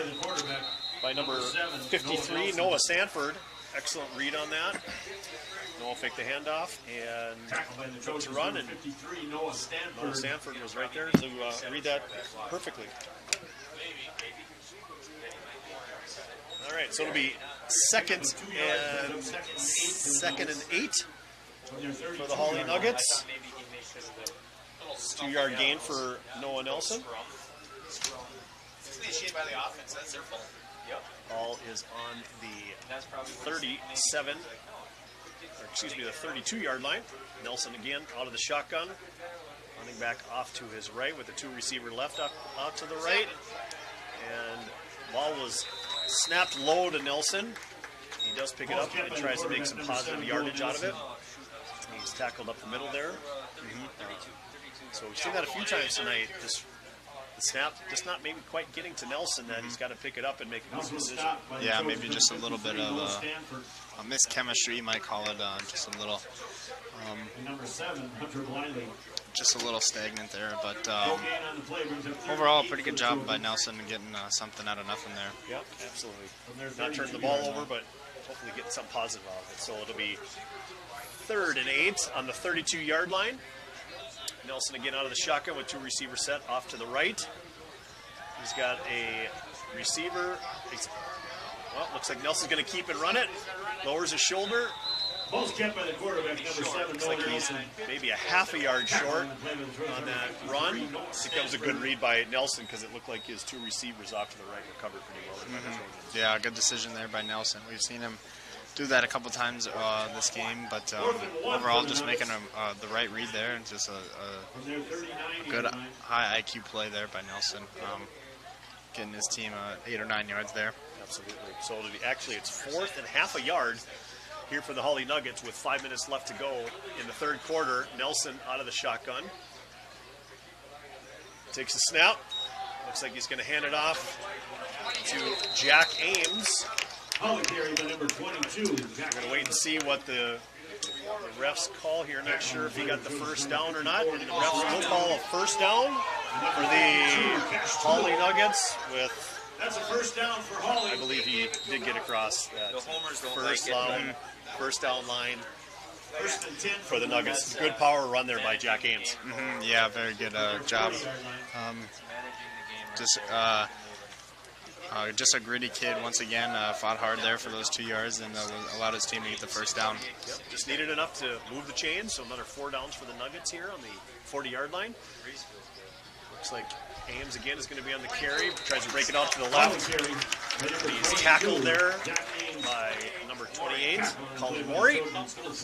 by number 53, Noah Sanford. excellent read on that. Noah faked the handoff and took to run, and 53, Noah Noah Stanford was right there to read that perfectly. All right, so it'll be second and 8 for the Hawley Nuggets. 2-yard gain for Noah Nelson. Initiated by the offense. That's their fault. Ball is on the 37, or excuse me, the 32-yard line. Nelson again out of the shotgun, running back off to his right with the 2 receiver left out to the right. And ball was snapped low to Nelson. He does pick it up and tries to make some positive yardage out of it. He's tackled up the middle there. So we've seen that a few times tonight. The snap just not maybe quite getting to Nelson, that he's got to pick it up and make a good decision. Yeah, maybe just a little bit of a mischemistry, you might call it. Just a little, Number 7, Hunter Bliley. just a little stagnant there. But overall, a pretty good job by Nelson getting something out of nothing there. Yep, absolutely. Not turning the ball over, but hopefully getting something positive out of it. So it'll be 3rd and 8 on the 32-yard line. Nelson again out of the shotgun with 2 receivers set off to the right. He's got a receiver. Well, looks like Nelson's going to keep and run it. Lowers his shoulder. Ball's kept by the quarterback, number 7, Looks like he's maybe a half a yard short on that run. It was a good read by Nelson because it looked like his 2 receivers off to the right recovered pretty well. By the Trojans. Yeah, good decision there by Nelson. We've seen him do that a couple times this game, but overall just making the right read there, and just a good high IQ play there by Nelson, getting his team 8 or 9 yards there. Absolutely. So it'll be, actually it's 4th and half a yard here for the Hawley Nuggets with 5 minutes left to go in the 3rd quarter. Nelson out of the shotgun. Takes the snap. Looks like he's going to hand it off to Jack Ames. Hawley carry by number 22. We're going to wait and see what the refs call here. Not sure if he got the first down or not. And the refs will call a first down for the Hawley Nuggets with, That's a first down for Hawley. I believe he did get across that The homers don't first down line 1st and 10 for the Nuggets. Good power run there by Jack Ames. Yeah, very good job. Just a gritty kid once again. Fought hard there for those 2 yards and allowed his team to get the first down. Yep. Just needed enough to move the chains. So another 4 downs for the Nuggets here on the 40-yard line. Looks like Ames again is going to be on the carry. Tries to break it out to the left. He's tackled there by number 28, Colin Morey.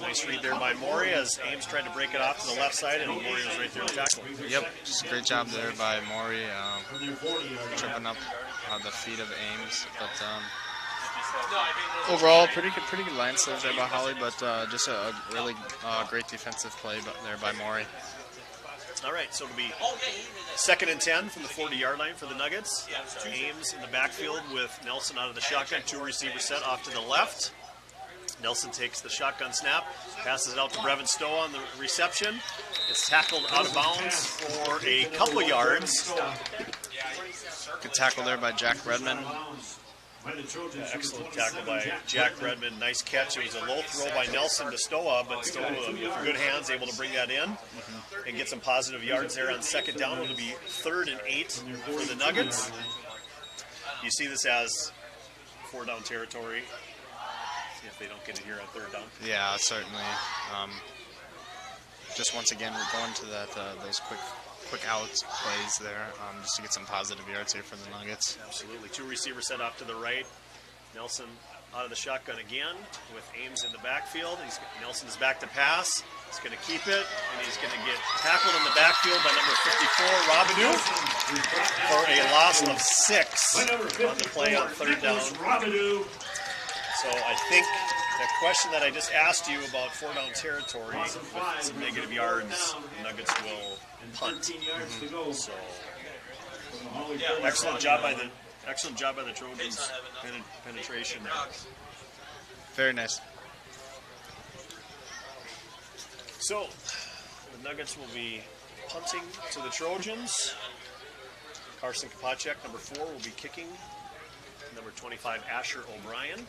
Nice read there by Morey as Ames tried to break it off to the left side, and Morey was right there to tackle. Yep, just a great job there by Morey, tripping up the feet of Ames. But overall, pretty good line saves there by Hawley, but just a really great defensive play there by Morey. All right, so it'll be 2nd and 10 from the 40-yard line for the Nuggets. Ames in the backfield with Nelson out of the shotgun. 2 receivers set off to the left. Nelson takes the shotgun snap, passes it out to Brevin Stowe on the reception. It's tackled out of bounds for a couple yards. Good tackle there by Jack Redmond. Excellent tackle by Jack Redmond. Nice catch. It was a low throw by Nelson to Stoa, but Stoa with good hands able to bring that in and get some positive yards there on 2nd down. It'll be 3rd and 8 for the Nuggets. You see this as 4-down territory if they don't get it here on 3rd down. Yeah, certainly. Just once again, we're going to those quick outs plays there, just to get some positive yards here for the Nuggets. Absolutely. 2 receivers set off to the right. Nelson out of the shotgun again with Ames in the backfield. Nelson is back to pass. He's going to keep it, and he's going to get tackled in the backfield by number 54, Rabidou, for a loss of 6 on the play on 3rd down. So I think the question that I just asked you about 4-down territory with some negative yards, the Nuggets will punt. So excellent job by the Trojans. Penetration there. Very nice. So the Nuggets will be punting to the Trojans. Carson Kopacek, number 4, will be kicking. Number 25, Asher O'Brien.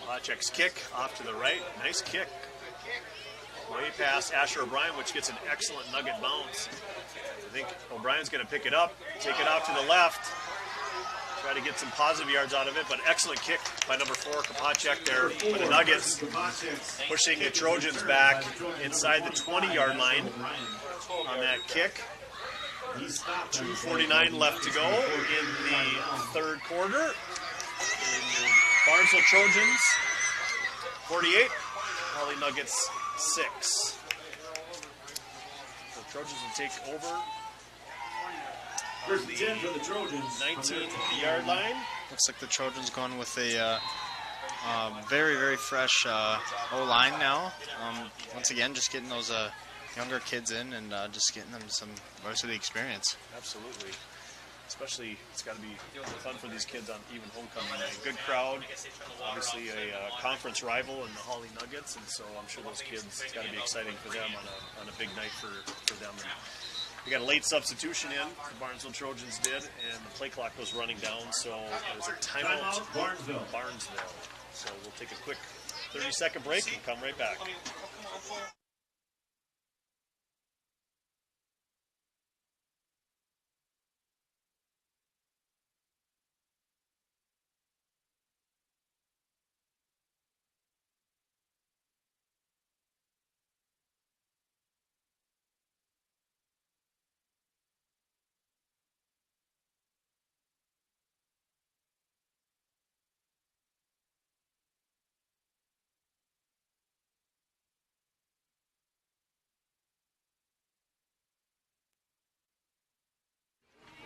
Lachek's kick off to the right. Nice kick. Way past Asher O'Brien, which gets an excellent Nugget bounce. I think O'Brien's going to pick it up, take it out to the left, try to get some positive yards out of it, but excellent kick by number 4, Kopacek there for the Nuggets, pushing the Trojans back inside the 20-yard line on that kick. 2:49 left to go in the third quarter. Barnesville Trojans 48, Hawley Nuggets 6. The Trojans will take over. First and 10 for the Trojans. 19-yard line. Looks like the Trojans going with a very, very fresh O-line now. Once again, just getting those younger kids in and just getting them some varsity experience. Absolutely. Especially, it's got to be fun for these kids on even homecoming night. Good crowd, obviously a conference rival in the Hawley Nuggets, and so I'm sure those kids, it's got to be exciting for them on a big night for them. And we got a late substitution in, the Barnesville Trojans did, and the play clock was running down, so it was a timeout. Barnesville. So we'll take a quick 30-second break and come right back.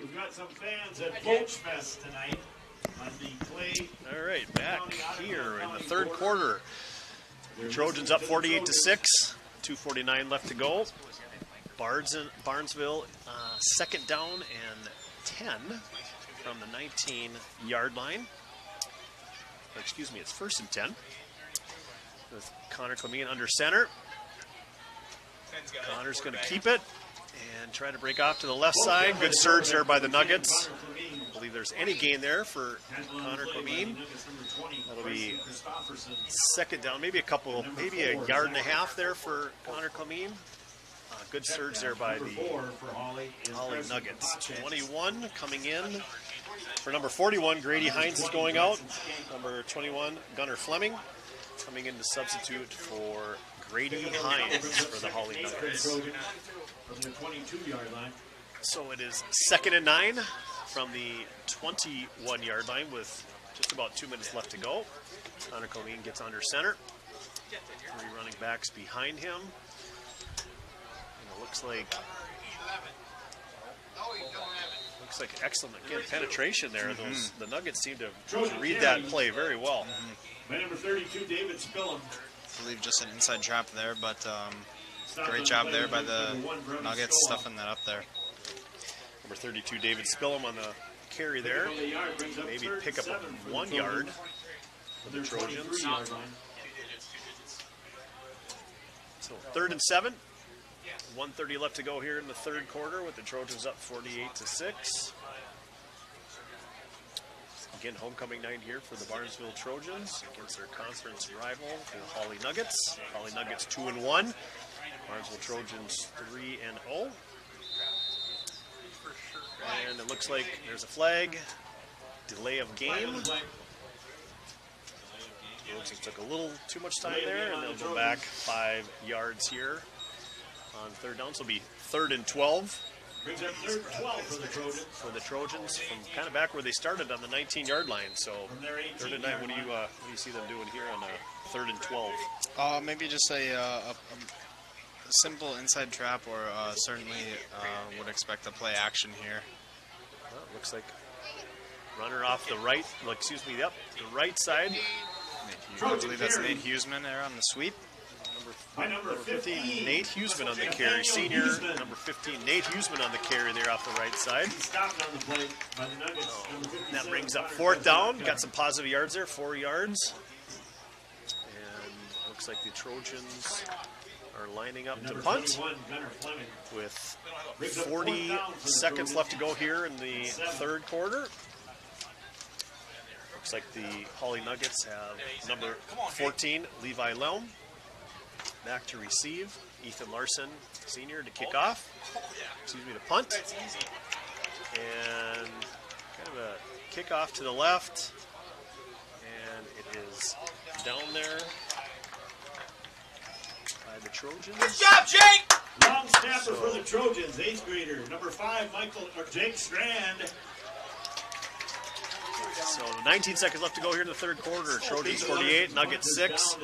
We've got some fans at Poach Fest tonight on the clay. All right, back here in the third quarter. The Trojans up 48-6. 2:49 left to go. Barnesville, second down and 10 from the 19-yard line. Or excuse me, it's first and 10. With Connor Clemene under center. Connor's going to keep it and try to break off to the left side. Good surge there by the Nuggets. I believe there's any gain there for Connor Clemene. That'll be second down, maybe a yard and a half there for Connor Clemene. Good surge there by the Hawley Nuggets. 21 coming in for number 41. Grady Hines is going out. Number 21, Gunnar Fleming, coming in to substitute for Grady Hines for the Hawley Nuggets. From the 22-yard line. So it is second and 9 from the 21-yard line with just about 2 minutes left to go. Connor Clemene gets under center. 3 running backs behind him. And it looks like excellent, again, penetration there. The Nuggets seem to read that play very well. By number 32, David Spillum. I believe just an inside trap there, but great job there by the Nuggets stuffing that up there. Number 32, David Spillum on the carry there. Maybe pick up 1 yard for the Trojans. So 3rd and 7. 1:30 left to go here in the third quarter with the Trojans up 48-6. Again, homecoming night here for the Barnesville Trojans against their conference rival, the Hawley Nuggets. Hawley Nuggets 2-1. Barnesville Trojans 3-0. And it looks like there's a flag. Delay of game. Trojans took a little too much time there, and they'll go back 5 yards here on third down. So it'll be 3rd and 12. Brings up 3rd and 12 for the Trojans. For the Trojans, from kind of back where they started on the 19-yard line. So 3rd and 9. What do you see them doing here on 3rd and 12? Maybe just a simple inside trap, or certainly would expect to play action here. Well, it looks like runner off the right. The right side. I believe that's Nate Huseman there on the sweep. Number 15, Nate Huseman on the carry. Senior, number 15, Nate Huseman on the carry there off the right side. That brings up 4th down. Got some positive yards there, 4 yards. And looks like the Trojans are lining up to punt with 40 seconds left to go here in the third quarter. Looks like the Hawley Nuggets have number 14, Levi Lelm, back to receive. Ethan Larson, senior, to kick off. Excuse me, to punt. And kind of a kickoff to the left. And it is down there by the Trojans. Good job, Jake! Long snapper for the Trojans, 8th grader, number 5, Jake Strand. So 19 seconds left to go here in the third quarter. Trojans 48, Nuggets 6.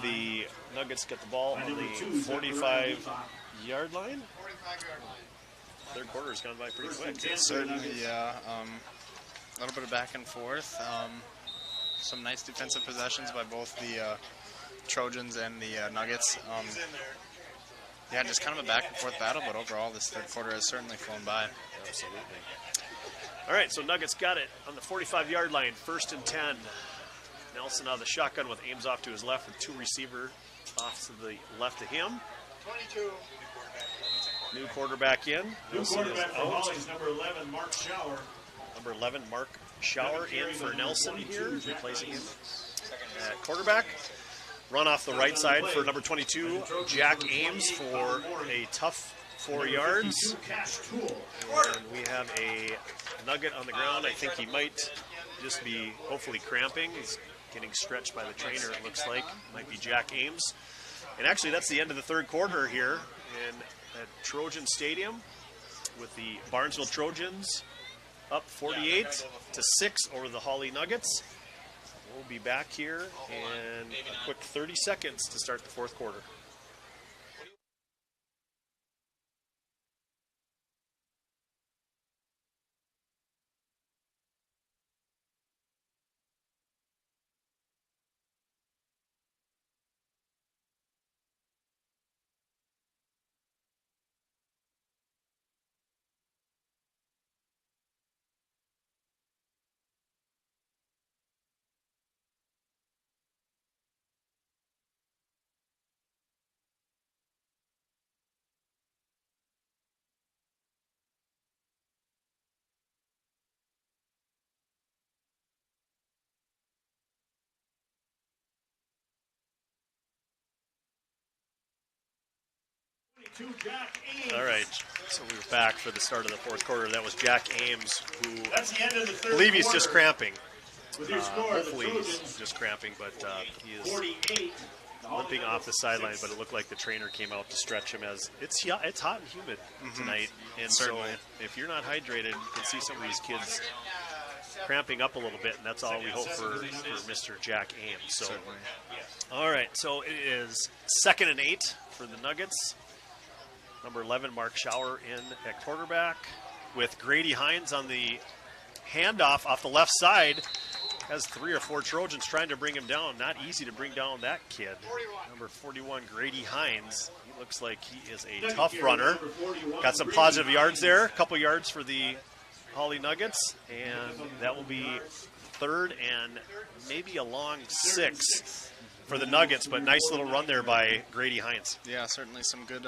The Nuggets get the ball on the 45-yard line. Third quarter has gone by pretty quick. Certainly, yeah. A little bit of back and forth. Some nice defensive possessions by both the Trojans and the Nuggets. Yeah, just kind of a back and forth battle, but overall this third quarter has certainly flown by. Absolutely. All right, so Nuggets got it on the 45-yard line, 1st and 10. Nelson out of the shotgun with Ames off to his left and 2 receiver off to the left of him. 22. New quarterback in. New quarterback for Hawley's number 11, Mark Schauer. Number 11, Mark Schauer in for Nelson here, replacing him at quarterback. Run off the right side for number 22, Jack Ames for a tough 4 yards. And we have a Nugget on the ground. I think he might just be hopefully cramping. He's getting stretched by the trainer, it looks like. Might be Jack Ames. And actually, that's the end of the third quarter here at Trojan Stadium with the Barnesville Trojans up 48-6 over the Hawley Nuggets. We'll be back here in a quick 30 seconds to start the fourth quarter. All right, so we were back for the start of the fourth quarter. That was Jack Ames, who That's the end of the third I believe he's just quarter. cramping. With your score, Hopefully the he's Trojans, just cramping, but he is 48. limping off the sideline. But it looked like the trainer came out to stretch him as it's hot and humid tonight. And Certainly. so if you're not hydrated, you can see some of these kids cramping up a little bit, and that's all we hope for Mr. Jack Ames. So, Certainly. all right, so it is 2nd and 8 for the Nuggets. Number 11, Mark Schauer in at quarterback with Grady Hines on the handoff off the left side. Has 3 or 4 Trojans trying to bring him down. Not easy to bring down that kid. Number 41, Grady Hines. He looks like he is a tough runner. Got some positive yards there. A couple yards for the Hawley Nuggets. And that will be 3rd and maybe a long 6 for the Nuggets. But nice little run there by Grady Hines. Yeah, certainly some good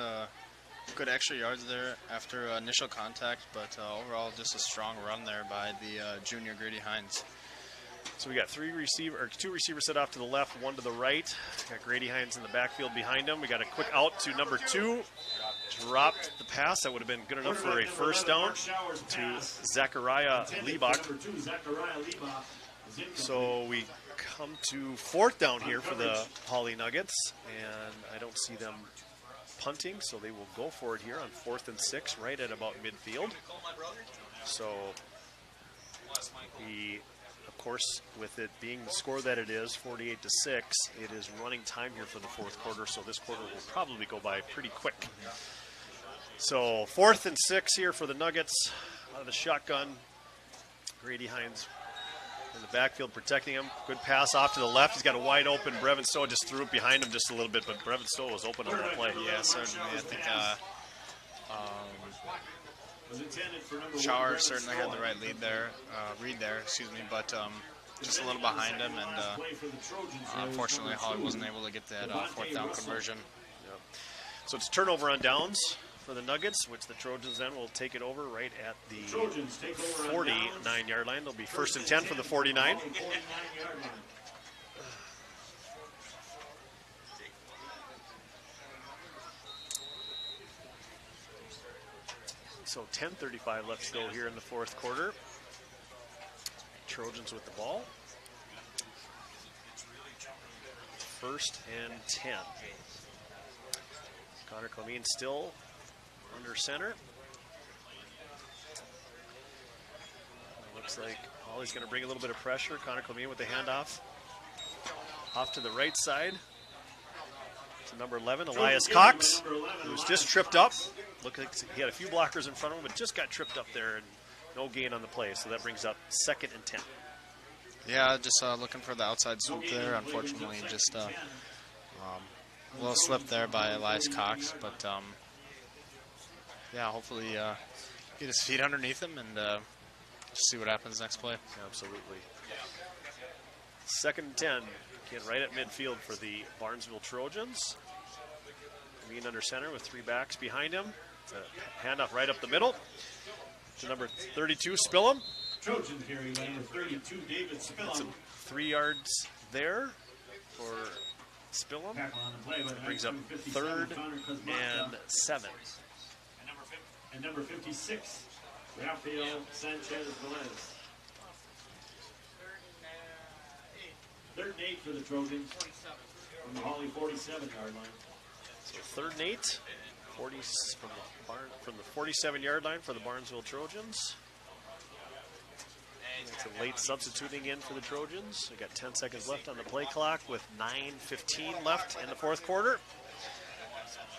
extra yards there after initial contact, but overall just a strong run there by the junior Grady Hines. So we got 2 receivers set off to the left, 1 to the right. Got Grady Hines in the backfield behind him. We got a quick out to number 2. Dropped the pass. That would have been good enough for a first down to Zachariah Liebach. So we come to 4th down here for the Hawley Nuggets, and I don't see them punting, so they will go for it here on 4th and 6, right at about midfield. So of course, with it being the score that it is, 48-6, it is running time here for the fourth quarter, so this quarter will probably go by pretty quick. So 4th and 6 here for the Nuggets. Out of the shotgun, Grady Hines in the backfield protecting him. Good pass off to the left. He's got a wide open. Brevin Stowe just threw it behind him just a little bit, but Brevin Stowe was open on that play. Yeah, certainly. I think Schauer certainly had the right read there, but just a little behind him, and unfortunately Hawley wasn't able to get that 4th down conversion. Yep. So it's turnover on downs for for the Nuggets, which the Trojans then will take it over right at the Trojans take over on 49-yard line. They'll be first and 10 for the 49. 49-yard line. So 10:35 left to go here in the fourth quarter. Trojans with the ball. First and 10. Connor Clemene still under center. Looks like Hawley's going to bring a little bit of pressure. Connor Clemene with the handoff. Off to the right side. To number 11, Elias Cox, who's just tripped up. Looked like he had a few blockers in front of him, but just got tripped up there and no gain on the play. So that brings up second and 10. Yeah, just looking for the outside swoop there. Unfortunately, just a little slip there by Elias Cox. But, yeah, hopefully get his feet underneath him and just see what happens next play. Absolutely. Second and 10. Again, right at midfield for the Barnesville Trojans. Clemene under center with three backs behind him. It's a handoff right up the middle to number 32, Spillum. Trojans carry number 32, David Spillum. 3 yards there for Spillum. Brings up third and 7. And number 56, Rafael Sanchez Velez. Third and 8 for the Trojans from the Hawley 47-yard line. So third and 8, 40 from the 47-yard line for the Barnesville Trojans. It's a late substituting in for the Trojans. We got 10 seconds left on the play clock with 9:15 left in the fourth quarter.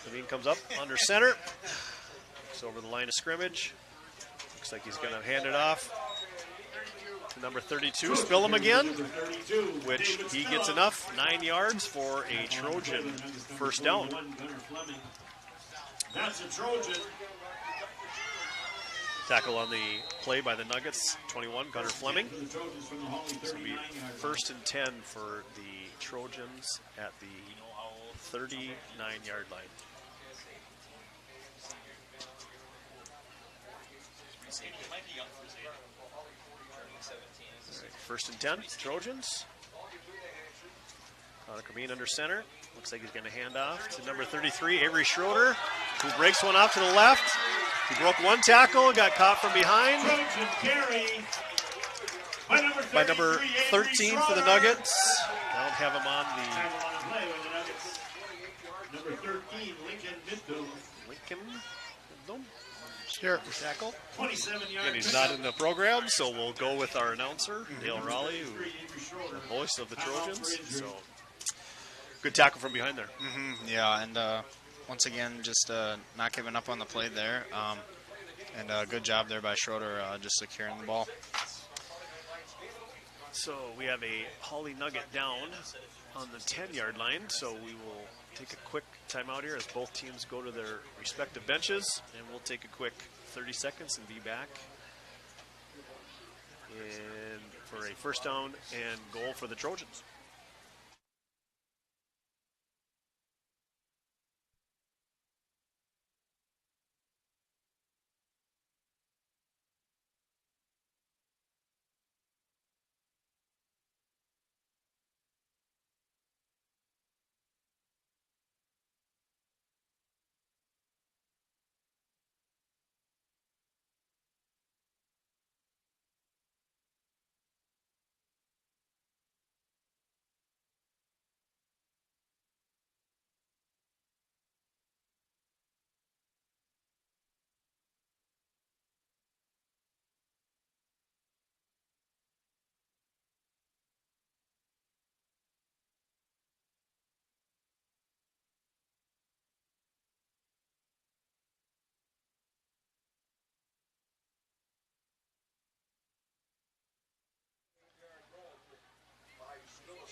Clemene comes up under center. Looks over the line of scrimmage. Looks like he's going to hand it off to number 32, Spillum again, which he gets enough, 9 yards for a Trojan first down. That's a Trojan. Tackle on the play by the Nuggets, 21, Gunnar Fleming. This will be first and 10 for the Trojans at the 39-yard line. All right, first and 10, Trojans. Connor Clemene under center. Looks like he's going to hand off to number 33, Avery Schroeder, who breaks one off to the left. He broke one tackle, got caught from behind by number 13 for the Nuggets. I don't have him on the number 13, Lincoln Midfield. Sure. Tackle. 27 yards. And he's not in the program, so we'll go with our announcer, Dale Raleigh, who the voice of the Trojans. So good tackle from behind there. Yeah, and once again, just not giving up on the play there. And good job there by Schroeder just securing the ball. So we have a Hawley Nugget down on the 10-yard line. So we will take a quick timeout here as both teams go to their respective benches. And we'll take a quick 30 seconds and be back. And for a first down and goal for the Trojans.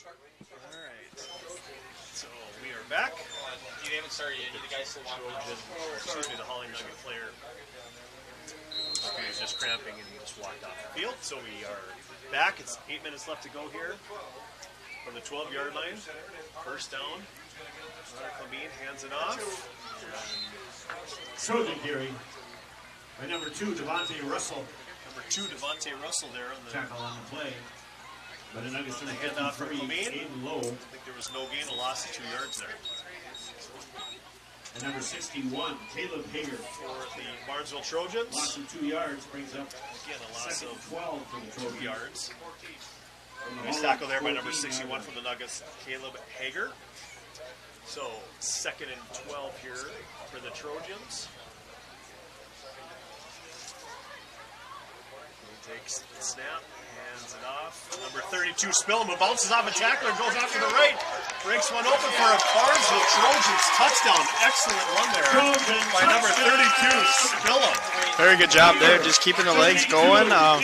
All right. So we are back. You haven't started yet. The guys still want Excuse me, the Hawley Nugget player. He was just cramping and he just walked off the field. So we are back. It's 8 minutes left to go here from the 12-yard line. First down Clemene hands it off. Trojan carry by number 2, Devontae Russell. Number 2, Devontae Russell there on the Tackle on the play. But the Nuggets the handoff for Clemene. Aiden Lowe. I think there was no gain, a loss of 2 yards there. And number 61, Caleb Hager. For the Barnesville Trojans. Loss of 2 yards brings up again a loss of 12 for the Trojans. 2 yards. Nice tackle there by number 61 from the Nuggets, Caleb Hager. So 2nd and 12 here for the Trojans. He takes the snap, hands it off. Number 32, Spillman bounces off a tackler, goes off to the right, breaks one open for a Barnesville Trojans touchdown. Excellent run there by number 32, Spillman. Very good job there, just keeping the legs going. I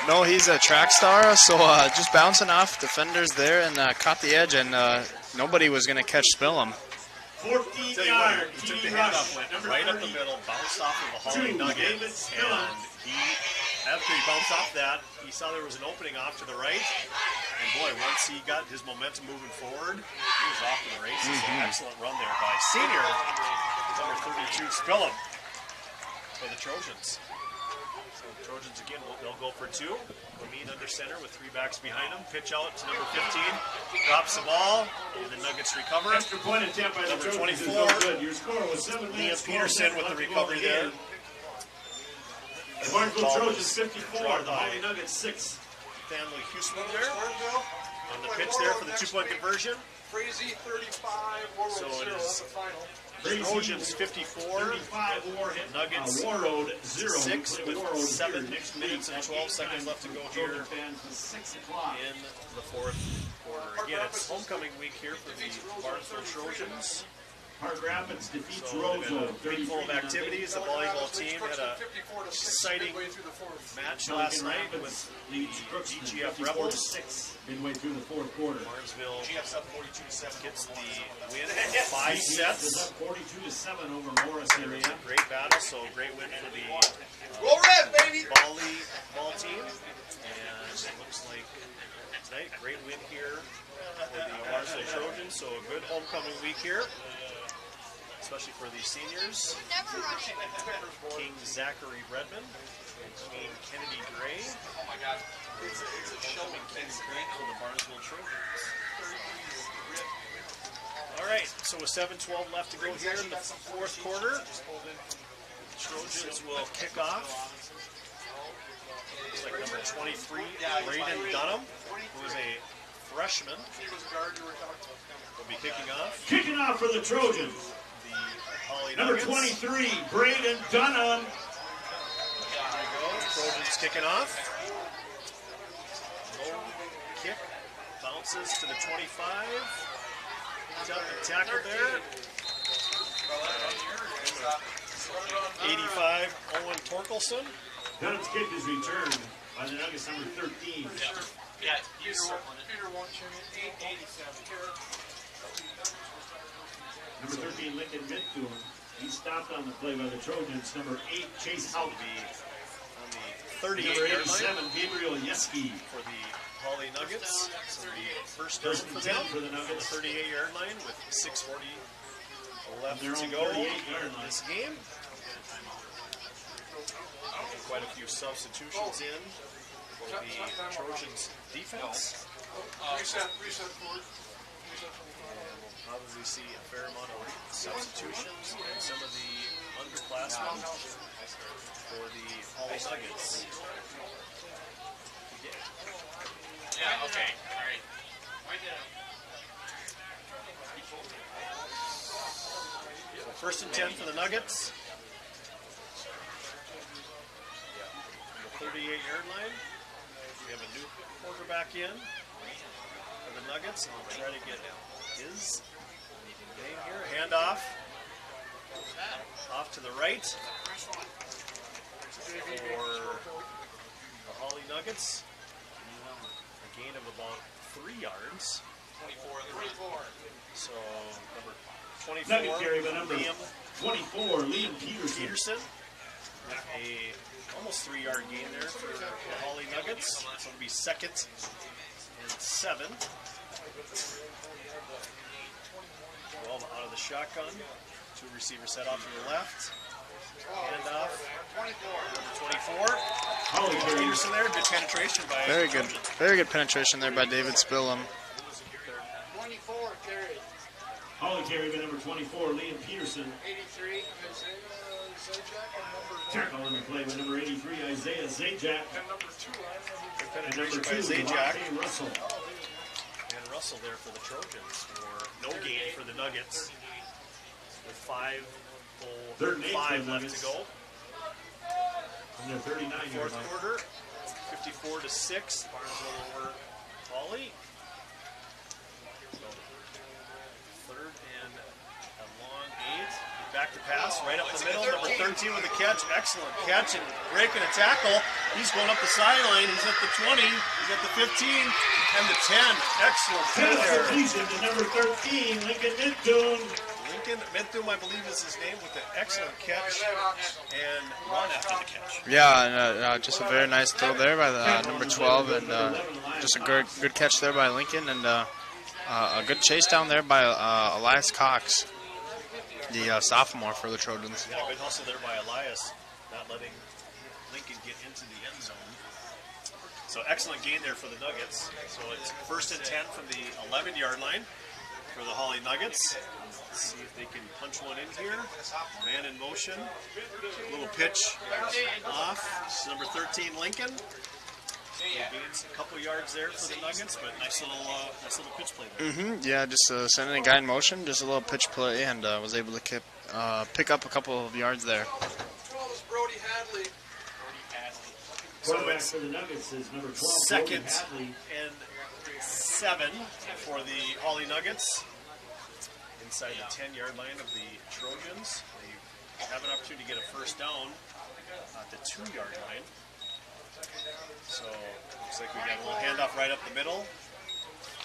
know he's a track star, so just bouncing off defenders there and caught the edge, and nobody was going to catch Spillman. 14-yard he took the handoff, went right up the middle, bounced off of a Hawley Nugget, and after he bounced off that, he saw there was an opening off to the right, and boy, once he got his momentum moving forward, he was off to the races. So excellent run there by senior number 32, Spillman, for the Trojans. So the Trojans again, they'll go for 2. Clemene under center with 3 backs behind him. Pitch out to number 15. Drops the ball. And the Nuggets recover. Extra point attempt by number the 24. Good. Your score was 7 minutes. Liam Peterson with the recovery there. The Barnesville Trojans 54. The Hawley Nuggets 6. Stanley Huseman there. On the pitch there for the 2-point conversion. Crazy 35. So it is the final. Trojans 54. 35 Warhead. Nuggets Warroad 0. 6 with 7 minutes and 12 seconds left to go here in the 4th quarter. Again, it's homecoming week here for the Barnesville Trojans. Park Rapids defeats So Roseau. a week full of activities. The volleyball team had a exciting match last night with the GGF Rebels. 6 midway through the 4th quarter. Barnesville gets the win, 5 sets. 42-7 over Morris area. Great battle, so great win for the Roll red, baby! volleyball team. And it looks like tonight, great win here for the Varsity Trojans. So a good homecoming week here, especially for the seniors. King Zachary Redmond and Queen Kennedy Gray. Oh my God. It's a Homecoming King Gray for the Barnesville Trojans. All right, so with 7:12 left to go here in the 4th quarter, Trojans will kick off. Looks like number 23, Braden Dunham, who is a freshman, will be kicking off. Kicking off for the Trojans. The Hawley Number Nuggets. 23, Braden Dunham. There we go. Trojans kicking off. Low kick. Bounces to the 25. Tackle there. 85, Owen Torkelson. Dunham's kick is returned by the Nuggets number 13. Yeah, he's circling it. Peter 1, 887. Number 13, Lincoln Midfield. He stopped on the play by the Trojans. Number 8, Chase Houghton. On the 38 Number yard line 87, Gabriel Yeski. for the Hawley Nuggets. So the first down for them for the Nuggets. 38 yard line with 6:40 left Their to own go 38-yard in line. this game. Quite a few substitutions in for the Trojans defense. Reset forward. And we'll probably see a fair amount of substitutions and some of the underclassmen for the Hawley Nuggets. Yeah, okay. All right. So 1st and 10 for the Nuggets. The 38-yard line. We have a new quarterback in for the Nuggets, and we'll try to get his name here. Handoff. Off to the right for the Hawley Nuggets. A gain of about 3 yards. 24. So number 24, Nugget carry by number Liam 24, Liam Peterson. Peterson. A almost 3-yard gain there for the Hawley Nuggets. So it'll be 2nd and 7. 12 out of the shotgun. Two receivers set off to the left. Hand off. Number 24. Hawley carry. Peterson there. Good penetration by Very good. Trojans. Very good penetration there by David Spillum. Hawley carry by number 24, Liam Peterson. 83, Tackle on the play by number 83, Isaiah Zajac. and number 2, Good And penetration number by 2, Zajac. Devontae Russell. And Russell there for the Trojans for no gain for the Nuggets. With 3rd and 8 5 for the left Nuggets. to go. And they're 39 Fourth yards out. quarter, 54-6. Barnesville over Hawley. So, 3rd and a long 8. Back to pass, right up the middle. Number 13 with the catch. Excellent catch and breaking a tackle. He's going up the sideline. He's at the 20. He's at the 15 and the 10. Excellent play Pass there. completion to number 13, Lincoln Midtoon. Lincoln Midthum, I believe is his name, with an excellent catch and run after the catch. Yeah, and, just a very nice throw there by the number 12, and just a good catch there by Lincoln, and a good chase down there by Elias Cox, the sophomore for the Trojans. Yeah, good hustle there by Elias, not letting Lincoln get into the end zone. So excellent gain there for the Nuggets. So it's 1st and 10 from the 11-yard line for the Hawley Nuggets. Let's see if they can punch one in here. Man in motion. Little pitch off. This is number 13, Lincoln. Gains a couple yards there for the Nuggets, but nice little pitch play there. Yeah, just sending a guy in motion, just a little pitch play, and was able to pick up a couple of yards there. 12 is Brody Hadley. Quarterback for the Nuggets is number 12, Second Hadley. and 7 for the Hawley Nuggets. Inside the 10-yard line of the Trojans. They have an opportunity to get a first down at the 2-yard line. So looks like we got a little handoff right up the middle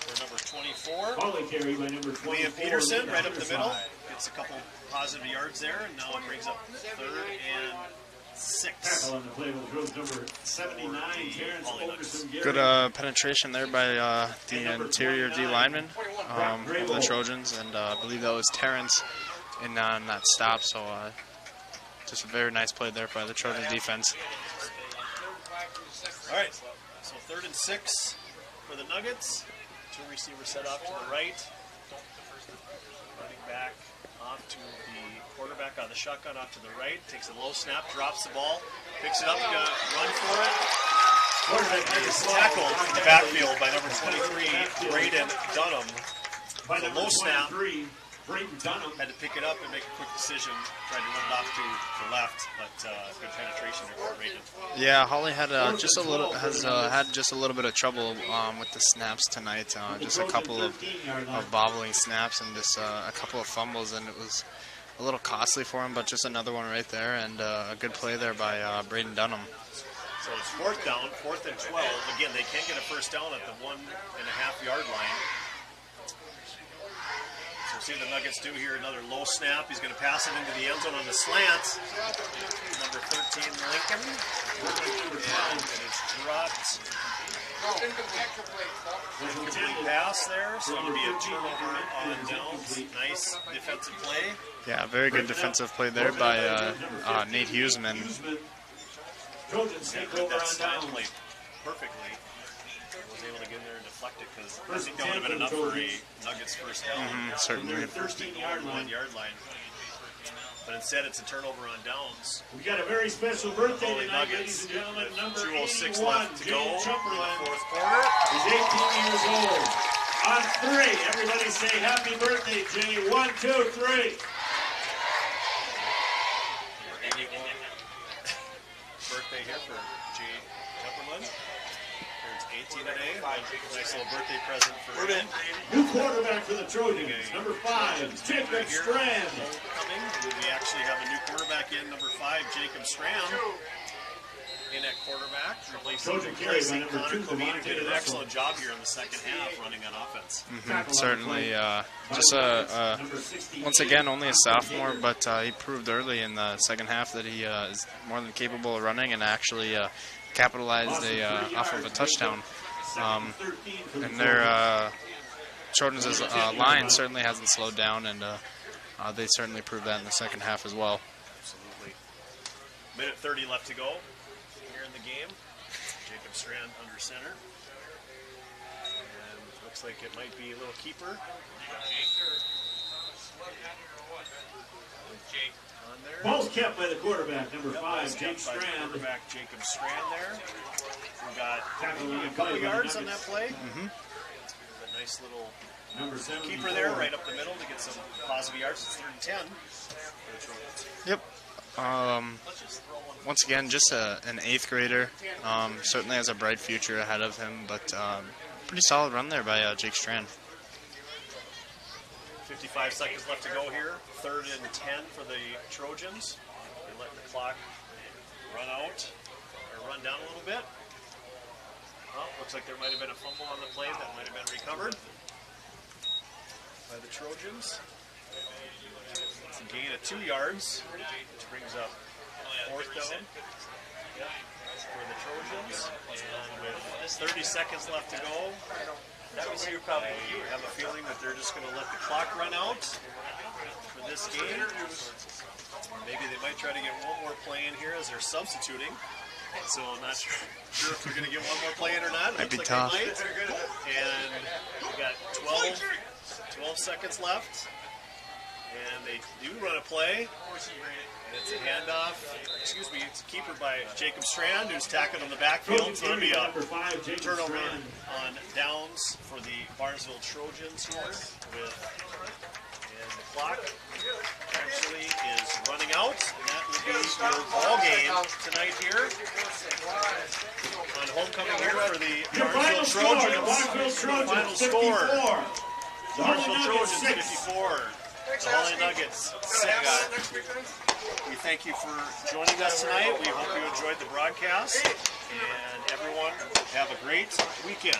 for number 24. Hawley carry by number 24, Liam Peterson right up the middle. side. Gets a couple positive yards there, and now it brings up 3rd and 6. Tackle on the play will throw number 79, Terrence Fulkerson. Good penetration there by the interior D lineman of the Trojans, and I believe that was Terrence in on that stop. So just a very nice play there by the Trojans defense. All right, so 3rd and 6 for the Nuggets. 2 receivers set off to the right. Running back off to the quarterback on the shotgun off to the right. Takes a low snap, drops the ball, picks it up, gonna run for it. And is tackled in the backfield by number 23, Braden Dunham. By The number low snap. 23, Brayton Dunham. Had to pick it up and make a quick decision, trying to run it off to the left, but good penetration there for Braden. Yeah, Hawley had had just a little bit of trouble with the snaps tonight. Just a couple of bobbling snaps and just a couple of fumbles, and it was a little costly for him. But just another one right there, and a good play there by Braden Dunham. So it's 4th down, 4th and 12. Again, they can't get a first down at the 1.5-yard line. So see what the Nuggets do here. Another low snap. He's going to pass it into the end zone on the slant. Number 13, Lincoln. And it is dropped. Incomplete pass there. So it'll be a turnover on downs. Nice defensive play. Yeah, very good defensive play there by Nate Huseman. Trojans Yeah, take read over that on slant down. play perfectly. Was able to get in there and deflect it because I think that would have been enough for a Nuggets first down. Certainly. 13-yard line. 1-yard line. But instead, it's a turnover on downs. We got a very special birthday Hawley tonight, Nuggets ladies and gentlemen. with Number 2:06 81, left to go in Jay the Chumberland, 4th quarter. is 18 years old. On 3, everybody say happy birthday, Jay. 1, 2, 3. Birthday here for Jay Temperman. Turns 18 today. Nice little birthday present for him. New quarterback for the Trojans. Number 5, Jacob Strand. Coming. We actually have a new quarterback in, number 5, Jacob Strand. In at quarterback, Trojan carry by number Connor 2, Covino. Devontae Did an Russell. excellent job here in the second half running on offense. Certainly, just Number 68. once again, only a sophomore, but he proved early in the second half that he is more than capable of running, and actually capitalized off of a touchdown. And Trojans' line certainly hasn't slowed down, and they certainly proved that in the second half as well. Absolutely. Minute 30 left to go here in the game. Jacob Strand under center. And looks like it might be a little keeper. Jake on there. Ball's kept by the quarterback, number 5, Jake By the Strand. quarterback Jacob Strand there. We got Tackle on a couple play by the yards on that Nuggets. play. Mm-hmm. A nice little Number 74. keeper there right up the middle to get some positive yards. It's 3rd and 10 for the Trojans. Yep. Once again, just an 8th grader. Certainly has a bright future ahead of him, but pretty solid run there by Jake Strand. 55 seconds left to go here. 3rd and 10 for the Trojans. They're letting the clock run out, or run down a little bit. Oh, looks like there might have been a fumble on the play that might have been recovered by the Trojans. It's a gain of 2 yards, which brings up 4th down for the Trojans. And with 30 seconds left to go, I have a feeling that they're just going to let the clock run out for this game. Maybe they might try to get one more play in here as they're substituting. So I'm not sure if they're going to get one more play in or not. Might be Looks tough. like they might. And we got 12 seconds left. And they do run a play. And it's a handoff. Excuse me, it's a keeper by Jacob Strand, who's tackled on the backfield. So it'll be a Number 5, Jake turnover Strand. on downs for the Barnesville Trojans here. And the clock actually is running out. And that will be your ball game tonight here on homecoming here for the Your final Barnesville score, the Trojans. Barnesville Trojans, Final score. 54. The Barnesville Hawley Trojans Nuggets, 54. The Hawley Nuggets 6. We thank you for joining us tonight. We hope you enjoyed the broadcast. And everyone, have a great weekend.